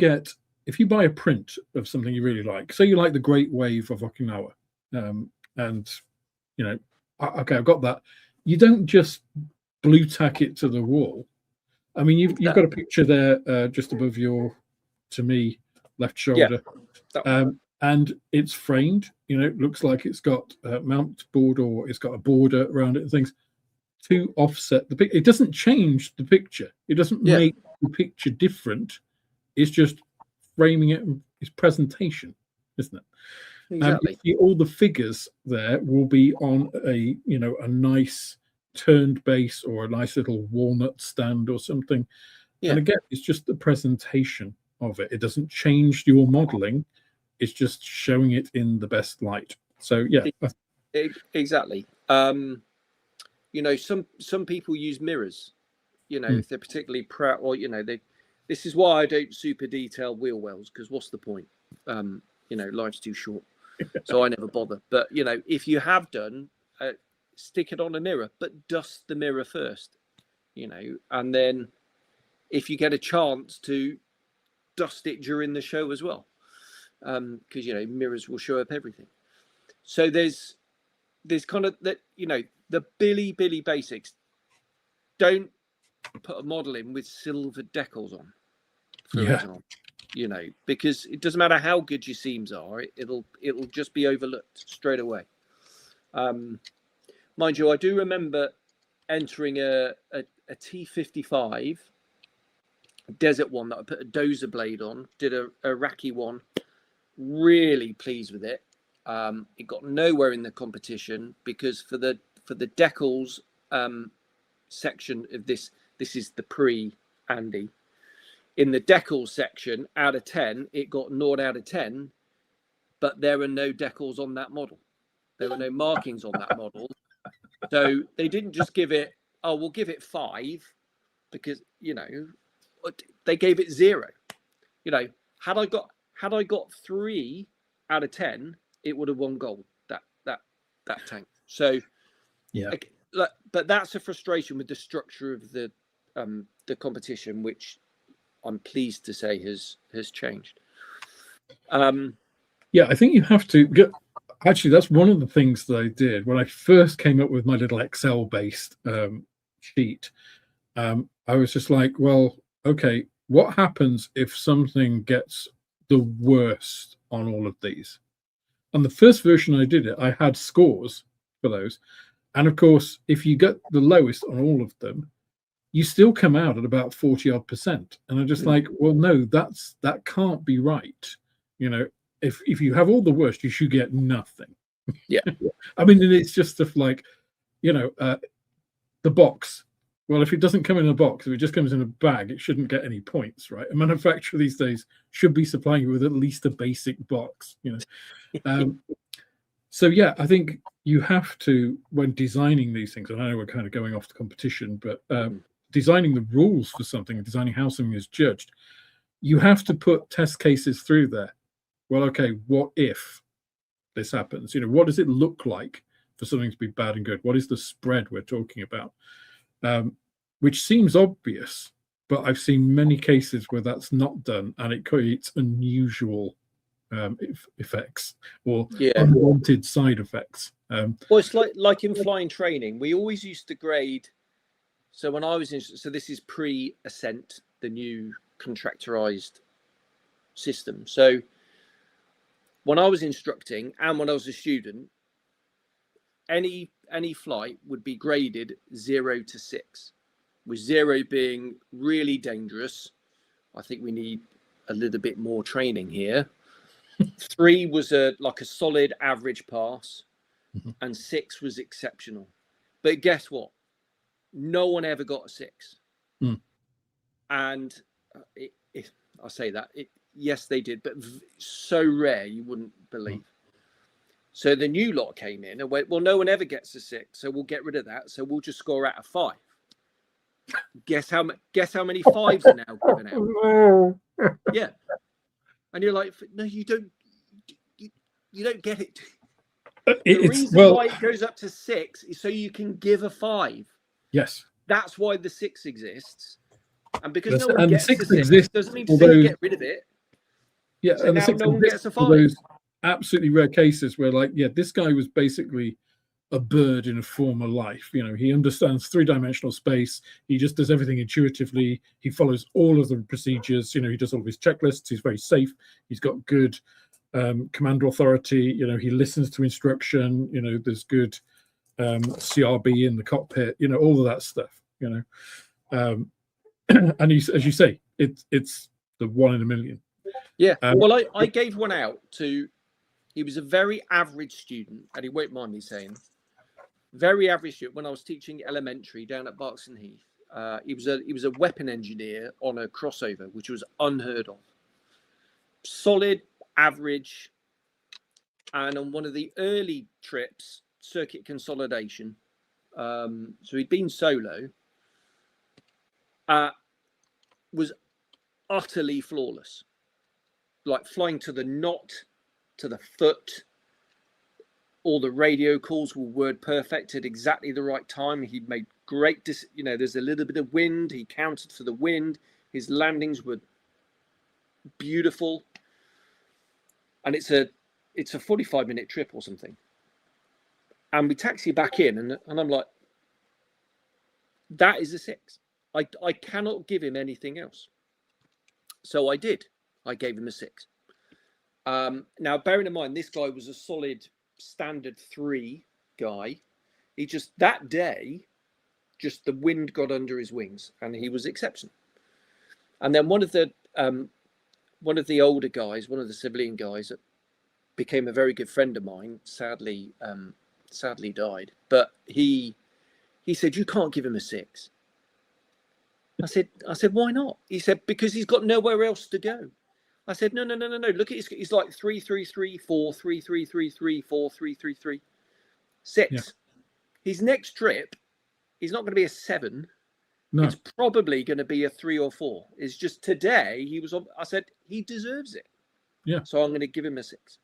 buy a print of something you really like, say you like the Great Wave of Okinawa, and you know, okay, I've got that. You don't just blue tack it to the wall. I mean, you've got a picture there just above your, to me, left shoulder, and it's framed. You know, it looks like it's got a mount board, or it's got a border around it and things to offset the picture. It doesn't change the picture. It doesn't make the picture different. It's just framing it. It's presentation, isn't it? Exactly. All the figures there will be on a nice turned base or a nice little walnut stand or something. Yeah. And again, it's just the presentation of it. It doesn't change your modeling. It's just showing it in the best light. So yeah, exactly. You know, some people use mirrors. You know, if they're particularly proud, or you know, this is why I don't super detail wheel wells, because what's the point? You know, life's too short, so I never bother. But you know, if you have done, stick it on a mirror, but dust the mirror first. You know, and then if you get a chance to dust it during the show as well, because mirrors will show up everything. So there's kind of that, the Billy basics. Don't put a model in with silver decals on, for example, because it doesn't matter how good your seams are, it'll just be overlooked straight away. Mind you, I do remember entering a T55 desert one that I put a dozer blade on, did a Iraqi one, really pleased with it. It got nowhere in the competition because for the decals section of this is the pre-Andy. In the decals section, out of 10, it got 0 out of 10, but there were no decals on that model. There were no markings on that model. So they didn't just give it, we'll give it 5, because, they gave it 0. Had I got 3 out of 10, it would have won gold, that tank. So, yeah. But that's a frustration with the structure of the competition, which I'm pleased to say has changed. Yeah, I think you have to get. Actually, that's one of the things that I did when I first came up with my little Excel-based sheet. I was just like, well, okay, what happens if something gets the worst on all of these? On the first version I did it, I had scores for those. And of course, if you get the lowest on all of them, you still come out at about 40-odd%. And I'm just like, well, no, that can't be right. If you have all the worst, you should get nothing. Yeah. I mean, it's just stuff like, the box. Well, if it doesn't come in a box, if it just comes in a bag, it shouldn't get any points, right? A manufacturer these days should be supplying you with at least a basic box, So yeah, I think you have to, when designing these things, and I know we're kind of going off the competition, but designing the rules for something, designing how something is judged, you have to put test cases through there. Well, okay, what if this happens? What does it look like for something to be bad and good? What is the spread we're talking about? Which seems obvious, but I've seen many cases where that's not done, and it creates unusual effects or unwanted side effects. Well, it's like in flying training, we always used to grade. So when I was so this is pre-Ascent, the new contractorized system. So when I was instructing and when I was a student, any flight would be graded 0 to 6, with 0 being really dangerous. I think we need a little bit more training here. 3 was like a solid average pass, and 6 was exceptional. But guess what? No one ever got a 6. And I say that, yes, they did, but so rare you wouldn't believe. So the new lot came in and went, well, no one ever gets a 6, so we'll get rid of that. So we'll just score out of 5. Guess how many 5s are now given out? Yeah. And you're like, no, you don't get it. The reason why it goes up to 6 is so you can give a 5. Yes. That's why the 6 exists. And because no one gets the 6 doesn't mean to say you get rid of it. Yeah, so and now no one gets a 5. Those absolutely rare cases where, like, this guy was basically a bird in a former life. He understands 3-dimensional space. He just does everything intuitively. He follows all of the procedures. He does all of his checklists. He's very safe. He's got good commander authority. He listens to instruction. There's good CRB in the cockpit. All of that stuff. And he's, as you say, it's the 1 in a million. Yeah. Well, I gave one out to. He was a very average student, and he won't mind me saying, very average student. When I was teaching elementary down at Berkshire Heath, he was a weapon engineer on a crossover, which was unheard of. Solid, average, and on one of the early trips, circuit consolidation. So he'd been solo. Was utterly flawless, like flying to the knot, to the foot. All the radio calls were word perfect at exactly the right time. He made great, there's a little bit of wind. He counted for the wind. His landings were beautiful, and it's a 45-minute trip or something. And we taxi back in, and I'm like, that is a 6. I cannot give him anything else. So I did. I gave him a 6. Now, bearing in mind, this guy was a solid standard 3 guy. He just, that day, just the wind got under his wings, and he was exceptional. And then one of the older guys, one of the civilian guys that became a very good friend of mine, sadly died. But he said, you can't give him a 6. I said, why not? He said, because he's got nowhere else to go. I said, no. Look at he's like 3, 3, 3, 4, 3, 3, 3, 3, 4, 3, 3, 3, 6. Yeah. His next trip, he's not going to be a 7. No. It's probably going to be a 3 or 4. It's just today he was on. I said he deserves it. Yeah. So I'm going to give him a 6.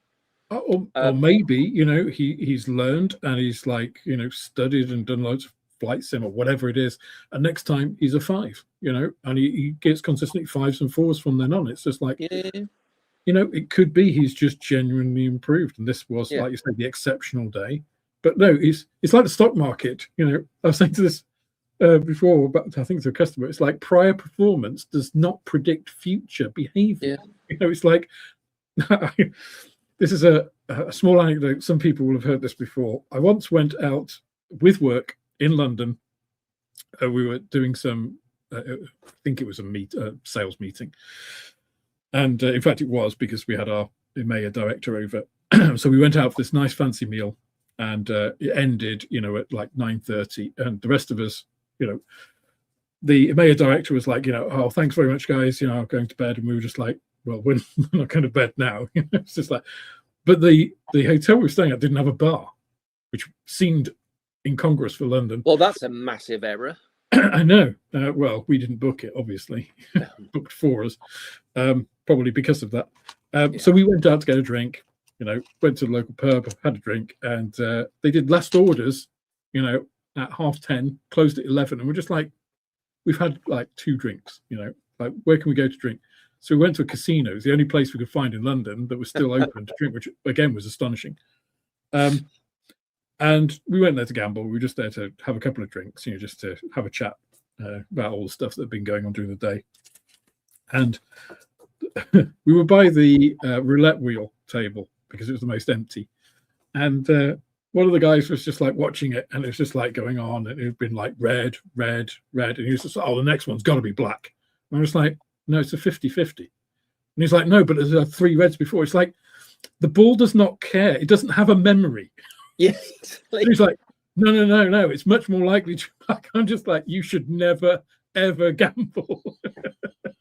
Or maybe he's learned and he's like studied and done loads of flight sim or whatever it is, and next time he's a 5, and he gets consistently 5s and 4s from then on. It's just like, it could be he's just genuinely improved, and this was, like you said, the exceptional day. But no, it's like the stock market. I was saying to this before, but I think to a customer, it's like prior performance does not predict future behavior. It's like this is a small anecdote. Some people will have heard this before. I once went out with work in London. We were doing some, I think it was a sales meeting. And in fact, it was, because we had our EMEA director over. So we went out for this nice fancy meal, and it ended, at like 9:30. And the rest of us, the EMEA director was like, oh, thanks very much, guys. I'm going to bed. And we were just like, well, we're not going to bed now. It's just like, but the hotel we were staying at didn't have a bar, which seemed incongruous for London. Well, that's a massive error. I know. Well, we didn't book it, obviously. Booked for us, probably because of that. So we went out to get a drink. Went to the local pub, had a drink, and they did last orders. At 10:30, closed at 11, and we're just like, we've had like 2 drinks. Like, where can we go to drink? So we went to a casino. It was the only place we could find in London that was still open to drink, which again was astonishing. And we went there to gamble. We were just there to have a couple of drinks, just to have a chat about all the stuff that had been going on during the day. And we were by the roulette wheel table because it was the most empty. And one of the guys was just like watching it, and it was just like going on, and it had been like red. And he was just like, oh, the next one's got to be black. And I was like, no, it's a 50-50. And he's like, no, but there's 3 reds before. It's like, the ball does not care. It doesn't have a memory. Yes. He's like, no. It's much more likely to. I'm just like, you should never, ever gamble. But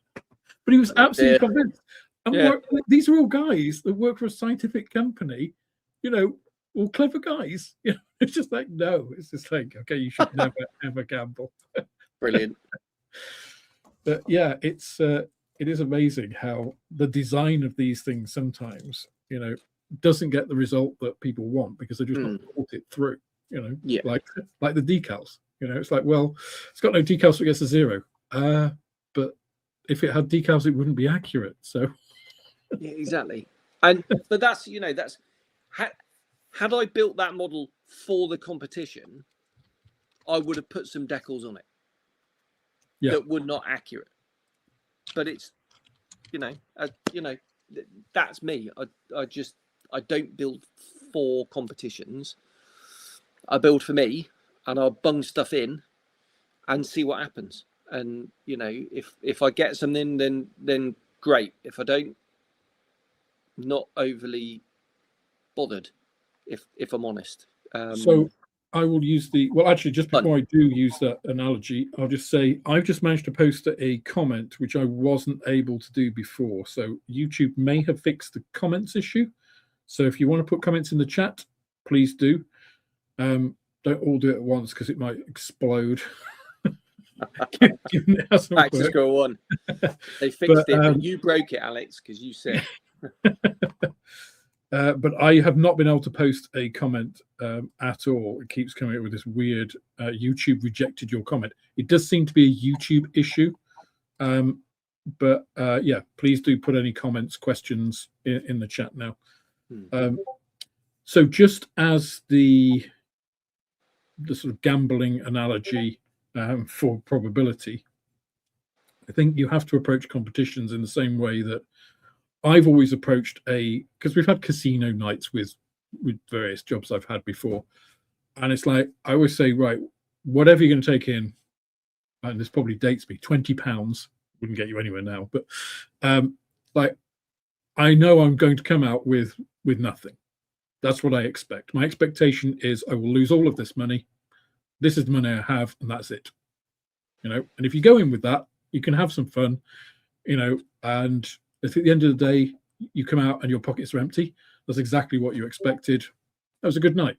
he was absolutely convinced. And these are all guys that work for a scientific company, all clever guys. It's just like, no. It's just like, okay, you should never, ever gamble. Brilliant. But yeah, it is amazing how the design of these things sometimes, doesn't get the result that people want because they just not thought it through. Like the decals. It's like, well, it's got no decals, so it gets a 0. But if it had decals, it wouldn't be accurate. So yeah, exactly. But that's had I built that model for the competition, I would have put some decals on it that were not accurate. But it's that's me. I don't build for competitions. I build for me, and I'll bung stuff in and see what happens. And if I get something, then great. If I don't, not overly bothered. If I'm honest. So I will use actually, just before I do use that analogy, I'll just say I've just managed to post a comment which I wasn't able to do before. So YouTube may have fixed the comments issue. So if you want to put comments in the chat, please do. Don't all do it at once because it might explode. Back to square one. They fixed it, but you broke it, Alex, because you said. But I have not been able to post a comment at all. It keeps coming up with this weird YouTube rejected your comment. It does seem to be a YouTube issue. But yeah, please do put any comments, questions in the chat now. So just as the sort of gambling analogy for probability, I think you have to approach competitions in the same way that I've always approached because we've had casino nights with various jobs I've had before. And it's like, I always say, right, whatever you're going to take in, and this probably dates me, £20 wouldn't get you anywhere now. But like, I know I'm going to come out with nothing. That's what I expect. My expectation is I will lose all of this money. This is the money I have, and that's it. And if you go in with that, you can have some fun, and if at the end of the day, you come out and your pockets are empty, that's exactly what you expected. That was a good night.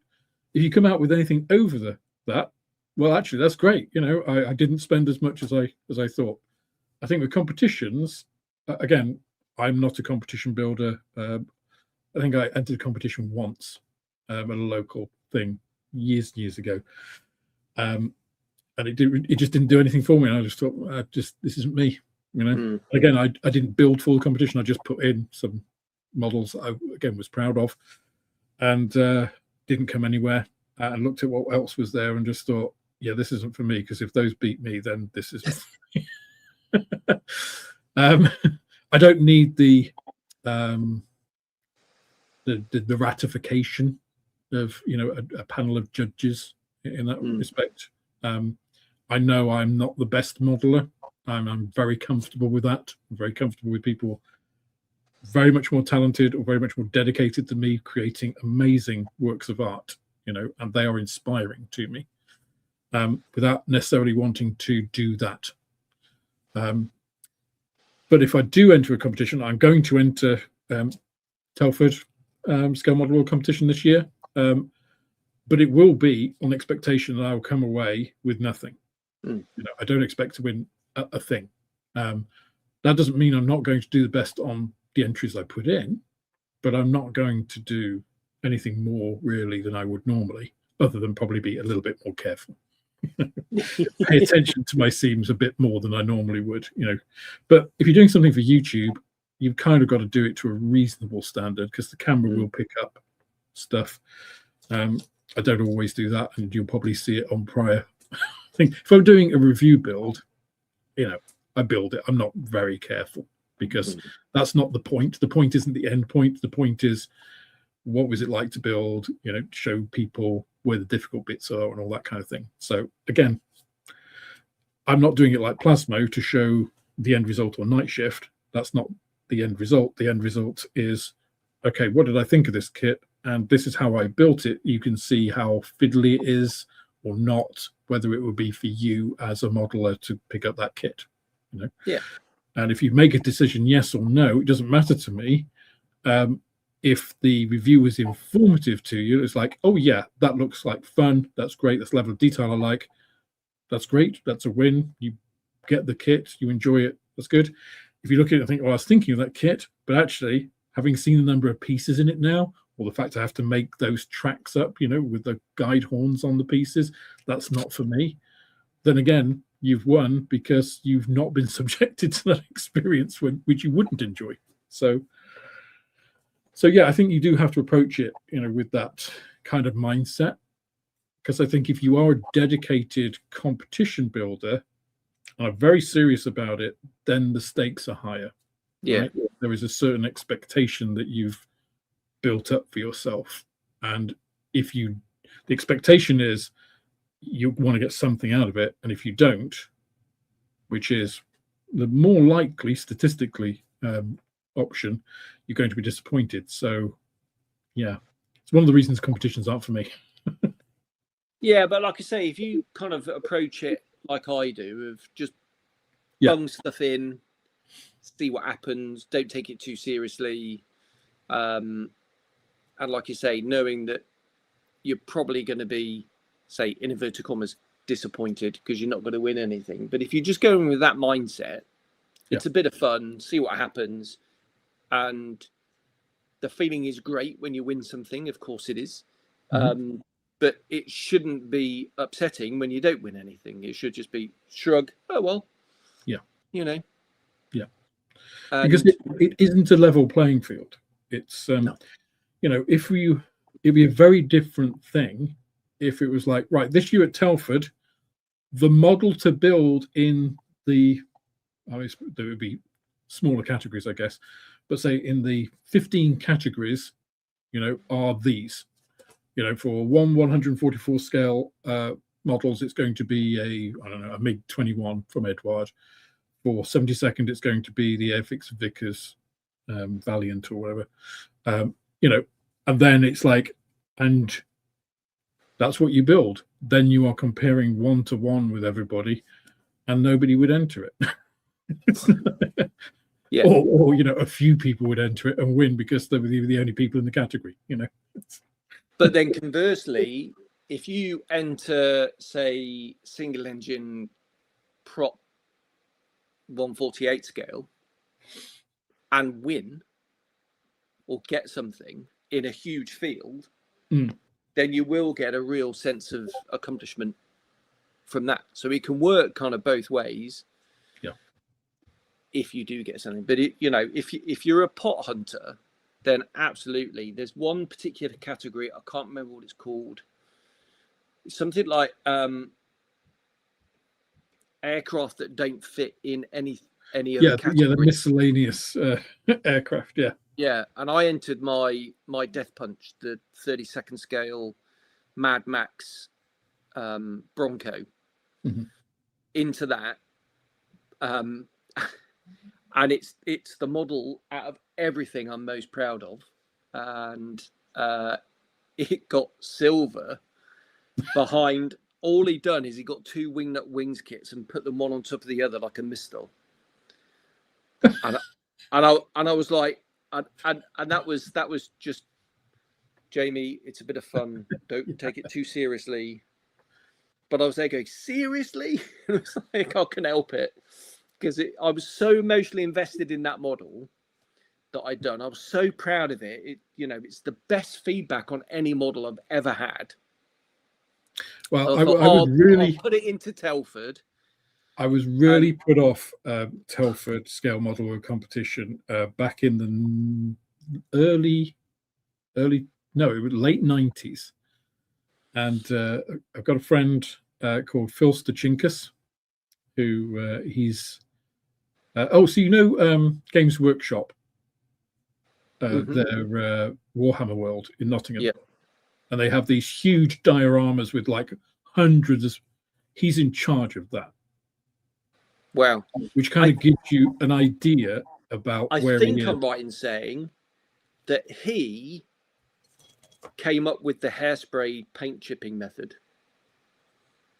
If you come out with anything over that, well, actually, that's great. I didn't spend as much as I thought. I think with competitions, again, I'm not a competition builder. I think I entered a competition once at a local thing years ago, and it just didn't do anything for me. And I just thought, this isn't me. Again, I didn't build for the competition. I just put in some models I again was proud of, and didn't come anywhere. And looked at what else was there and just thought, yeah, this isn't for me, because if those beat me, then this isn't for me. I don't need the ratification of a panel of judges in that respect. I know I'm not the best modeler. I'm very comfortable with that. I'm very comfortable with people very much more talented or very much more dedicated than me creating amazing works of art, and they are inspiring to me, without necessarily wanting to do that. But if I do enter a competition, I'm going to enter Telford Scale Model World Competition this year, but it will be on expectation that I will come away with nothing. I don't expect to win a thing. That doesn't mean I'm not going to do the best on the entries I put in, but I'm not going to do anything more really than I would normally, other than probably be a little bit more careful. Pay attention to my seams a bit more than I normally would, But if you're doing something for YouTube, you've kind of got to do it to a reasonable standard, because the camera will pick up stuff. I don't always do that, and you'll probably see it on prior thing. If I'm doing a review build, I build it. I'm not very careful, because that's not the point. The point isn't the end point. The point is, what was it like to build, show people where the difficult bits are and all that kind of thing. So again, I'm not doing it like Plasmo to show the end result or night shift. That's not the end result. The end result is, okay, what did I think of this kit? And this is how I built it. You can see how fiddly it is or not, whether it would be for you as a modeler to pick up that kit. Yeah. And if you make a decision yes or no, it doesn't matter to me. If the review is informative to you, it's like, oh yeah, that looks like fun. That's great. That's level of detail I like. That's great. That's a win. You get the kit. You enjoy it. That's good. If you look at it and think, well, I was thinking of that kit, but actually having seen the number of pieces in it now, or the fact I have to make those tracks up, with the guide horns on the pieces, that's not for me. Then again, you've won, because you've not been subjected to that experience which you wouldn't enjoy. So yeah, I think you do have to approach it, with that kind of mindset, because I think if you are a dedicated competition builder and are very serious about it, then the stakes are higher. Yeah, right? There is a certain expectation that you've built up for yourself, and the expectation is you want to get something out of it, and if you don't, which is the more likely statistically option, you're going to be disappointed. So yeah, it's one of the reasons competitions aren't for me. Yeah, but like I say, if you kind of approach it like I do, of just bung stuff in, see what happens, don't take it too seriously, and like you say, knowing that you're probably going to be, say, in inverted commas, disappointed because you're not going to win anything. But if you just go in with that mindset, it's a bit of fun, see what happens, and the feeling is great when you win something. Of course it is. But it shouldn't be upsetting when you don't win anything. It should just be shrug. Oh, well. Yeah. Yeah. because And it isn't a level playing field. It's no. it'd be a very different thing if it was like, right, this year at Telford, the model to build in there would be smaller categories, I guess, but say in the 15 categories, are these. For 144 scale models, it's going to be a MiG 21 from Edward. For 72nd, it's going to be the Airfix Vickers Valiant or whatever. And then it's like, and that's what you build. Then you are comparing 1-to-1 with everybody, and nobody would enter it. Yeah. Or a few people would enter it and win because they were the only people in the category. But then conversely, if you enter, say, single engine prop 148 scale and win or get something in a huge field, then you will get a real sense of accomplishment from that. So it can work kind of both ways. Yeah. If you do get something, but if you're a pot hunter, then absolutely. There's one particular category, I can't remember what it's called. It's something like aircraft that don't fit in any other category. Yeah, the miscellaneous aircraft. Yeah, and I entered my Death Punch, the 32nd scale Mad Max Bronco, into that, and it's the model out of everything I'm most proud of, and it got silver behind. All he done is he got 2 wingnut wings kits and put them one on top of the other like a Mistral, and I was like, and that was just, Jamie, it's a bit of fun. Don't take it too seriously. But I was there going, seriously? It was like, I can help it, because I was so emotionally invested in that model that I'd done. I was so proud of it. It's the best feedback on any model I've ever had. Well, I would really I'll put it into Telford. I was really put off Telford scale model world competition back in the it was late 90s. And I've got a friend called Phil Stachinkas, who he's Games Workshop, their Warhammer World in Nottingham. Yeah. And they have these huge dioramas with like hundreds. He's in charge of that. Wow. Which kind of gives you an idea about where he is. I think I'm right in saying that he came up with the hairspray paint chipping method.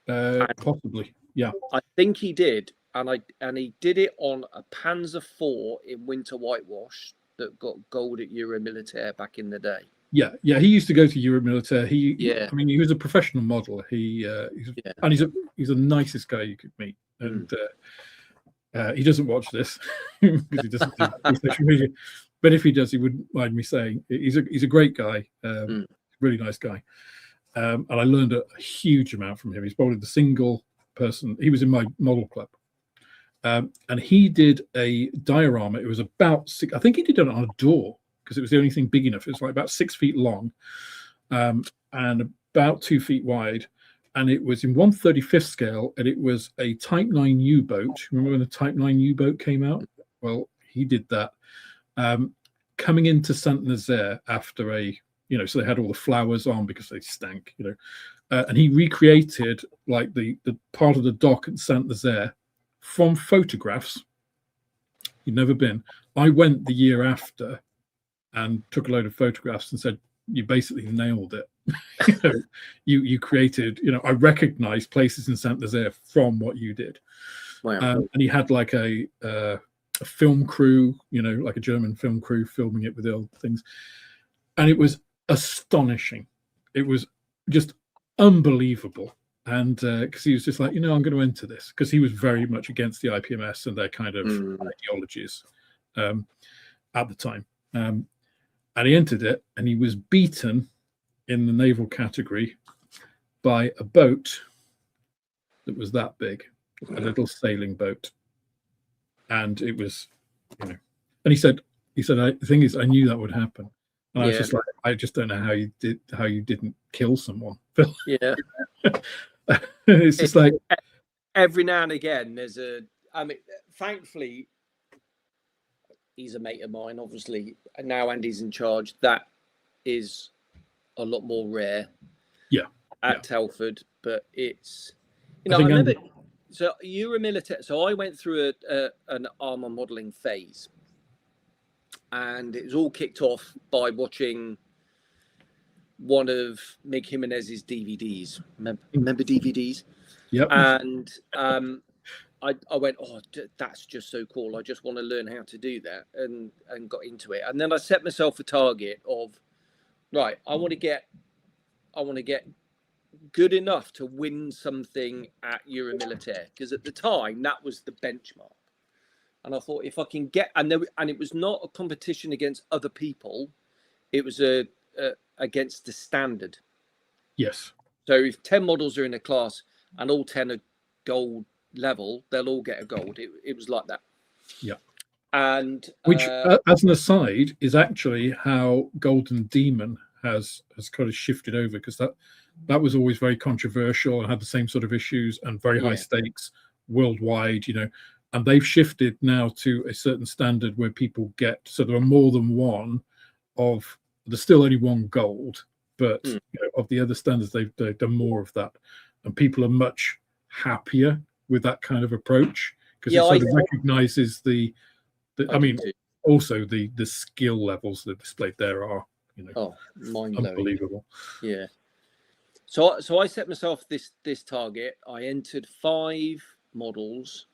Possibly, yeah. I think he did, and he did it on a Panzer IV in winter whitewash that got gold at Euromilitaire back in the day. Yeah. He used to go to Euromilitaire. He was a professional model. And he's the nicest guy you could meet. And he doesn't watch this because he doesn't do social media. But if he does, he wouldn't mind me saying he's a great guy, really nice guy. And I learned a huge amount from him. He's probably the single person. He was in my model club. And he did a diorama. It was about 6. I think he did it on a door because it was the only thing big enough. It was like about 6 feet long and about 2 feet wide. And it was in 1/35th scale. And it was a Type 9 U-boat. Remember when the Type 9 U-boat came out? Well, he did that. Coming into Saint Nazaire after so they had all the flowers on because they stank, and he recreated like the part of the dock at Saint Nazaire from photographs. He'd never been. I went the year after and took a load of photographs and said, you basically nailed it. you created, I recognized places in Saint Nazaire from what you did. Wow. And he had like a film crew, like a German film crew filming it with the old things. And it was astonishing. It was just unbelievable. And because he was just like, I'm going to enter this, because he was very much against the IPMS and their kind of ideologies at the time. And he entered it, and he was beaten in the naval category by a boat that was that big, a little sailing boat. And it was you know. And he said, the thing is, I knew that would happen. And I was Yeah. just like, I just don't know how you didn't kill someone, Phil. Yeah. It's just like every now and again there's I mean, thankfully he's a mate of mine, obviously, and now Andy's in charge. That is a lot more rare. Yeah. At Telford, but it's, I I remember. Andy... So you were military. So I went through an armor modelling phase, and it was all kicked off by watching one of Mig Jimenez's DVDs. Remember DVDs? Yep. And I went, oh, that's just so cool. I just want to learn how to do that, and got into it. And then I set myself a target of, right, I want to get good enough to win something at Euromilitaire, because at the time that was the benchmark. And I thought, if I can get, and it was not a competition against other people, it was against the standard. Yes. So if 10 models are in a class and all 10 are gold level, they'll all get a gold. It was like that. Yeah. And which, as an aside, is actually how Golden Demon has kind of shifted over, because that was always very controversial and had the same sort of issues and very high stakes worldwide, and they've shifted now to a certain standard where people get, so there are more than one of, there's still only one gold, but of the other standards, they've done more of that, and people are much happier with that kind of approach, because it sort of recognizes the I mean, also the skill levels that are displayed there are, mind-blowing. Unbelievable. Yeah. So I set myself this target. I entered 5 models,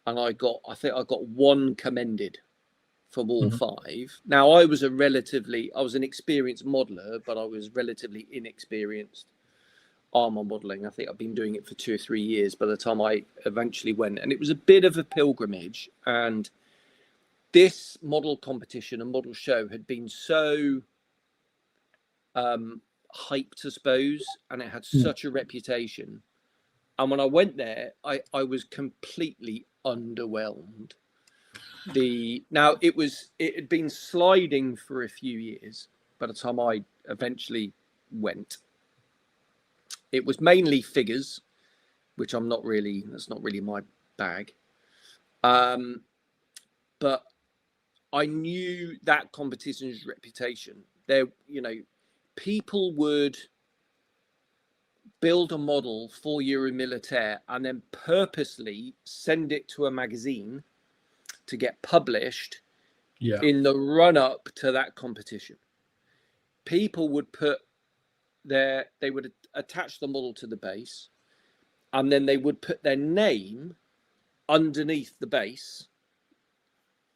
and I think I got 1 commended from all 5. Now I was an experienced modeler, but I was relatively inexperienced armor modeling. I think I've been doing it for 2 or 3 years by the time I eventually went, and it was a bit of a pilgrimage. And this model competition and model show had been so hyped, I suppose, and it had such a reputation. And when I went there, I was completely underwhelmed. Now it had been sliding for a few years by the time I eventually went. It was mainly figures, which that's not really my bag. But I knew that competition's reputation. There, people would build a model for Euromilitaire and then purposely send it to a magazine to get published in the run-up to that competition. People would they would attach the model to the base, and then they would put their name underneath the base,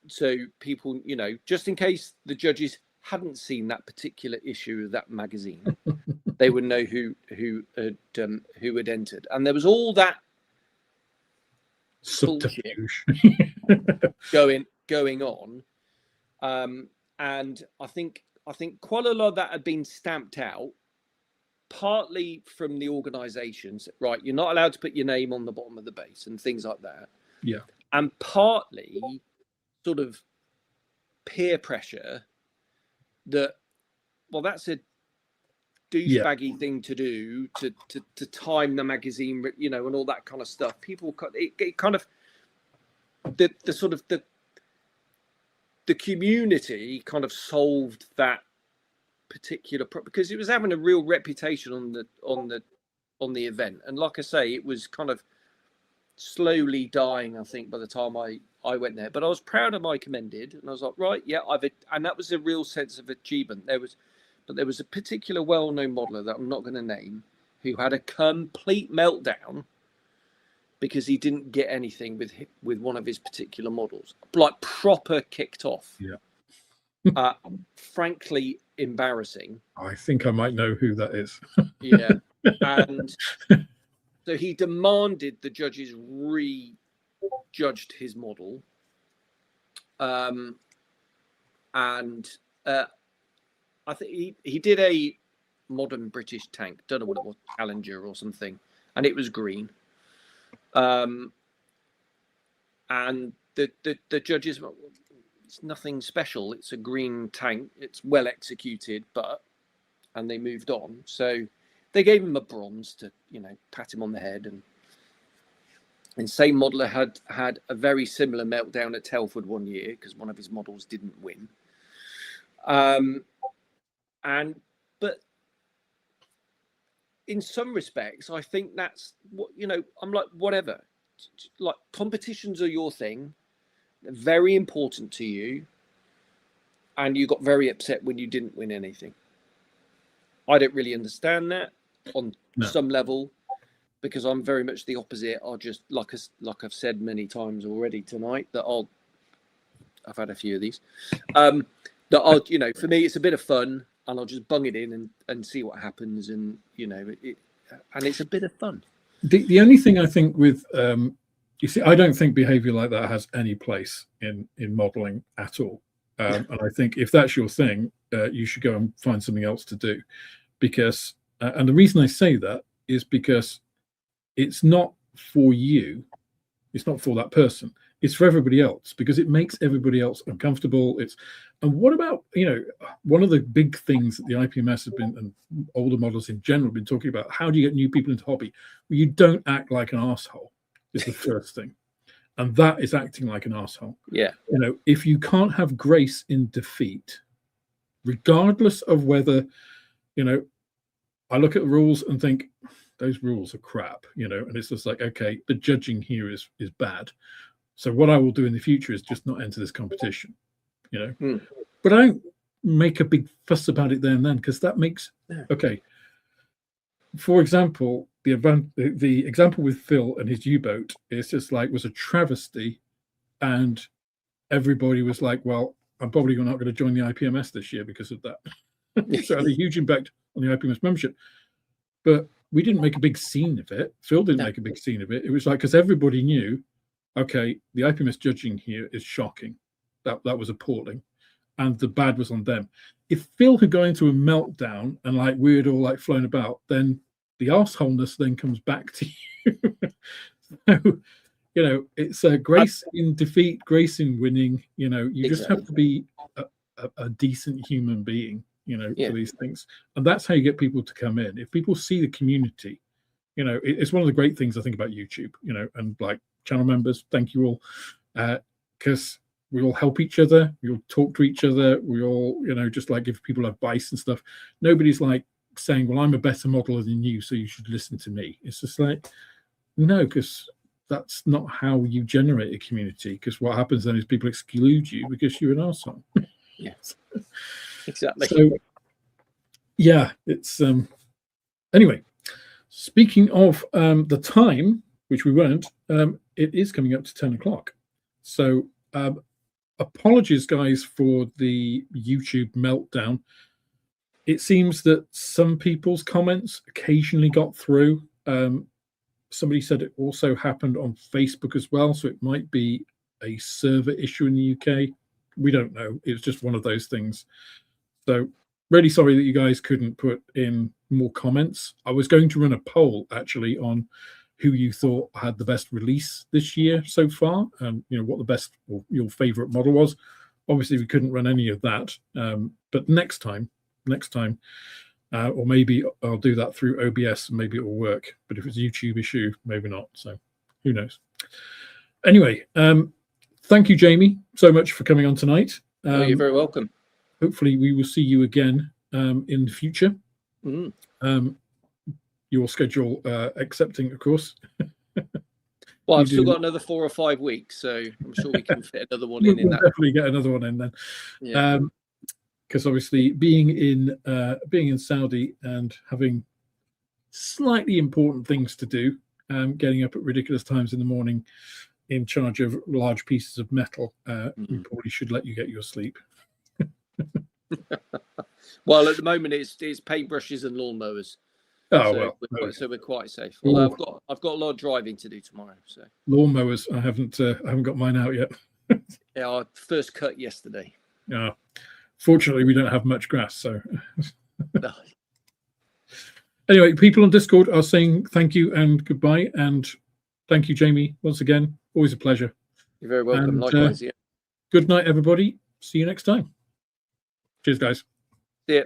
so people, just in case the judges hadn't seen that particular issue of that magazine, they would know who had entered. And there was all that subterfuge going on, and I think quite a lot of that had been stamped out, partly from the organisations. Right, you're not allowed to put your name on the bottom of the base and things like that. Yeah, and partly sort of peer pressure that, well, that's a douchebaggy thing to do, to time the magazine, and all that kind of stuff. People, it kind of, the sort of the community kind of solved that particular because it was having a real reputation on the event. And like I say, it was kind of slowly dying, I think, by the time I went there. But I was proud of my commended, and I was like, right, yeah, and that was a real sense of achievement. There was a particular well-known modeler that I'm not going to name, who had a complete meltdown because he didn't get anything with one of his particular models, like proper kicked off. Yeah. Frankly embarrassing. I think I might know who that is. Yeah. And so he demanded the judges re-judged his model. And I think he did a modern British tank, don't know what it was, Challenger or something, and it was green. And the judges, it's nothing special. It's a green tank. It's well executed, and they moved on. So they gave him a bronze to, pat him on the head. And same modeler had a very similar meltdown at Telford one year because one of his models didn't win. But in some respects, I think that's what, I'm like, whatever. Like, competitions are your thing. They're very important to you. And you got very upset when you didn't win anything. I don't really understand that on some level, because I'm very much the opposite. I'll just, like I've said many times already tonight, that I've had a few of these, that I'll, for me, it's a bit of fun, and I'll just bung it in and see what happens. And, and it's a bit of fun. The only thing I think with, you see, I don't think behavior like that has any place in modeling at all. And I think if that's your thing, you should go and find something else to do, because, and the reason I say that is because it's not for you, it's not for that person, it's for everybody else, because it makes everybody else uncomfortable. And what about, one of the big things that the IPMS have been, and older models in general have been talking about, how do you get new people into hobby? Well, you don't act like an arsehole is the first thing. And that is acting like an arsehole. Yeah. If you can't have grace in defeat, regardless of whether, I look at the rules and think those rules are crap, and it's just like, okay, the judging here is bad. So what I will do in the future is just not enter this competition, But I don't make a big fuss about it there and then, because that makes, okay. For example, the example with Phil and his U-boat is just like, was a travesty, and everybody was like, well, I'm probably not going to join the IPMS this year because of that. So it had a huge impact on the IPMS membership. But we didn't make a big scene of it. Phil didn't make a big scene of it. It was like, because everybody knew, okay, the IPMS judging here is shocking. That was appalling. And the bad was on them. If Phil had gone into a meltdown and like we'd all like flown about, then the arseholeness then comes back to you. So, it's a grace in defeat, grace in winning. You just have to be a decent human being, for these things. And that's how you get people to come in. If people see the community, it's one of the great things I think about YouTube, and like channel members, thank you all, because we all help each other, we all talk to each other, we all, just like give people advice and stuff. Nobody's like saying, well, I'm a better modeler than you, so you should listen to me. It's just like, no, because that's not how you generate a community, because what happens then is people exclude you because you're an arsehole. Yes, exactly. So, yeah, it's, anyway, speaking of the time, which we weren't, it is coming up to 10 o'clock. So, apologies, guys, for the YouTube meltdown. It seems that some people's comments occasionally got through. Somebody said it also happened on Facebook as well, so it might be a server issue in the UK. We don't know. It's just one of those things. So really sorry that you guys couldn't put in more comments. I was going to run a poll, actually, on who you thought had the best release this year so far, and what the best or your favorite model was. Obviously we couldn't run any of that, but next time, or maybe I'll do that through OBS and maybe it will work. But if it's a YouTube issue, maybe not. So who knows? Anyway, thank you, Jamie, so much for coming on tonight. You're very welcome. Hopefully we will see you again in the future. Your schedule accepting, of course. Well, I've still got another 4 or 5 weeks, so I'm sure we can fit another one in We'll that. definitely get another one in then. Yeah. Because obviously being in Saudi and having slightly important things to do, getting up at ridiculous times in the morning in charge of large pieces of metal, we probably should let you get your sleep. Well, at the moment it's paintbrushes and lawnmowers. Oh, so well, so we're quite safe. Although I've got a lot of driving to do tomorrow. So lawnmowers, I haven't got mine out yet. Yeah, our first cut yesterday. Yeah, fortunately we don't have much grass, so. No. Anyway, people on Discord are saying thank you and goodbye, and thank you, Jamie, once again. Always a pleasure. You're very welcome. And, Likewise. Yeah. good night, everybody. See you next time. Cheers, guys. See ya.